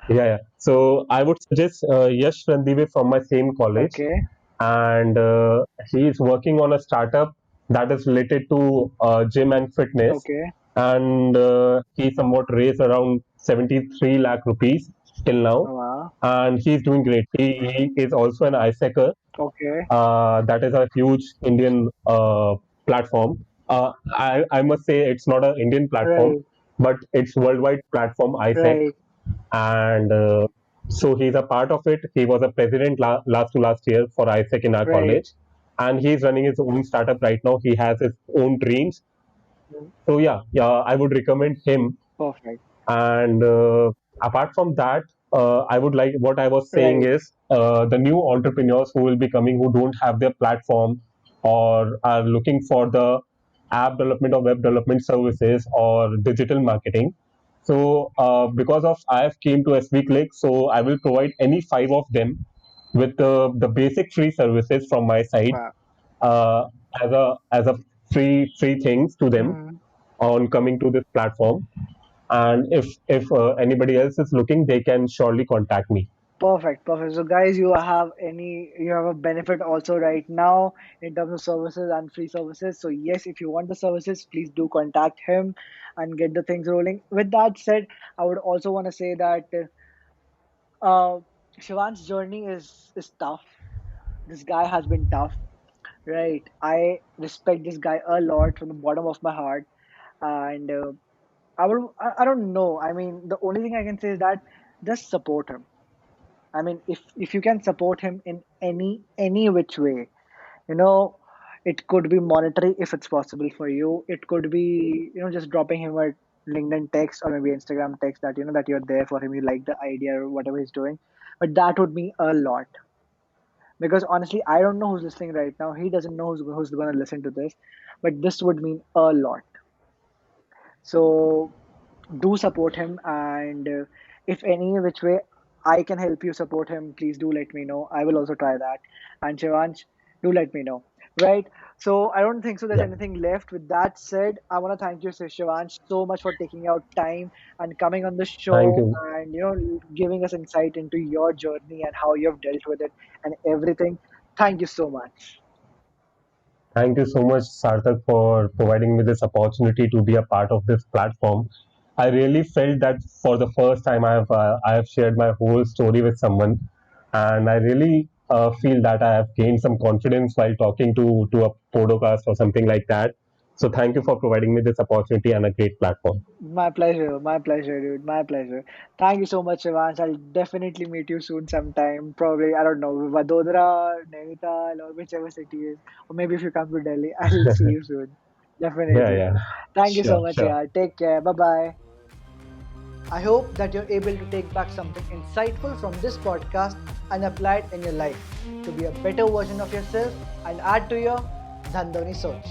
Yeah. So I would suggest Yash Randive from my same college, Okay. and he is working on a startup that is related to gym and fitness, Okay. and he somewhat raised around 73 lakh rupees till now, Wow. and he's doing great. He is also an ISECer. Okay. That is a huge Indian platform. I must say it's not an Indian platform, Right. but it's worldwide platform, ISEC, Right. and so he's a part of it. He was a president last to last year for ISEC in our Right. college, and he's running his own startup right now. He has his own dreams. Mm, So yeah, I would recommend him. perfect. And apart from that, I would like what I was saying Right. is the new entrepreneurs who will be coming who don't have their platform or are looking for the app development or web development services or digital marketing. So because of I have came to SV Click, so I will provide any five of them with the basic free services from my side Wow. uh, as a free things to them Mm. on coming to this platform. And if anybody else is looking, they can surely contact me. Perfect. So guys, you have a benefit also right now in terms of services and free services. So yes, if you want the services, please do contact him and get the things rolling. With that said, I would also want to say that uh, Shivan's journey is tough. This guy has been tough, right? I respect this guy a lot from the bottom of my heart, and I don't know. I mean, the only thing I can say is that just support him. I mean, if you can support him in any which way, you know, it could be monetary if it's possible for you. It could be just dropping him a LinkedIn text or maybe Instagram text that that you're there for him. You like the idea or whatever he's doing, but that would mean a lot because honestly, I don't know who's listening right now. He doesn't know who's going to listen to this, but this would mean a lot. So do support him, and if any which way I can help you support him, please do let me know. I will also try that. And Shivansh, do let me know. Right? So I don't think so there's Yeah, anything left. With that said, I want to thank you, Shivansh, so much for taking out time and coming on the thank show you. and giving us insight into your journey and how you've dealt with it and everything. Thank you so much. Thank you so much, Sarthak, for providing me this opportunity to be a part of this platform. I really felt that for the first time I have shared my whole story with someone, and I really feel that I have gained some confidence while talking to a podcast or something like that. So thank you for providing me this opportunity and a great platform. My pleasure, dude. My pleasure. Thank you so much, Shivansh. I'll definitely meet you soon sometime. Probably, I don't know, Vadodara, Nainital, or whichever city is. Or maybe if you come to Delhi, I'll see you soon. Yeah, Definitely. yeah, Thank you so sure, much, sure. yaar. Take care. Bye bye. I hope that you're able to take back something insightful from this podcast and apply it in your life to be a better version of yourself and add to your Dhandoni Soch.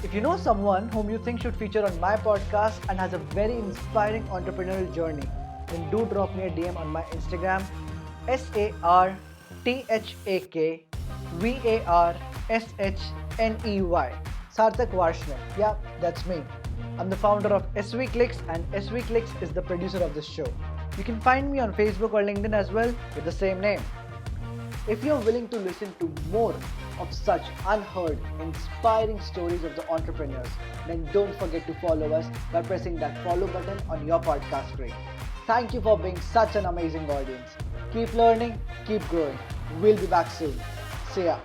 If you know someone whom you think should feature on my podcast and has a very inspiring entrepreneurial journey, then do drop me a DM on my Instagram, SARTHAK VARSHNEY. Sarthak Varshney. Yeah, that's me. I'm the founder of SV Clicks, and SV Clicks is the producer of this show. You can find me on Facebook or LinkedIn as well with the same name. If you're willing to listen to more of such unheard, inspiring stories of the entrepreneurs, then don't forget to follow us by pressing that follow button on your podcast screen. Thank you for being such an amazing audience. Keep learning, keep growing. We'll be back soon. See ya.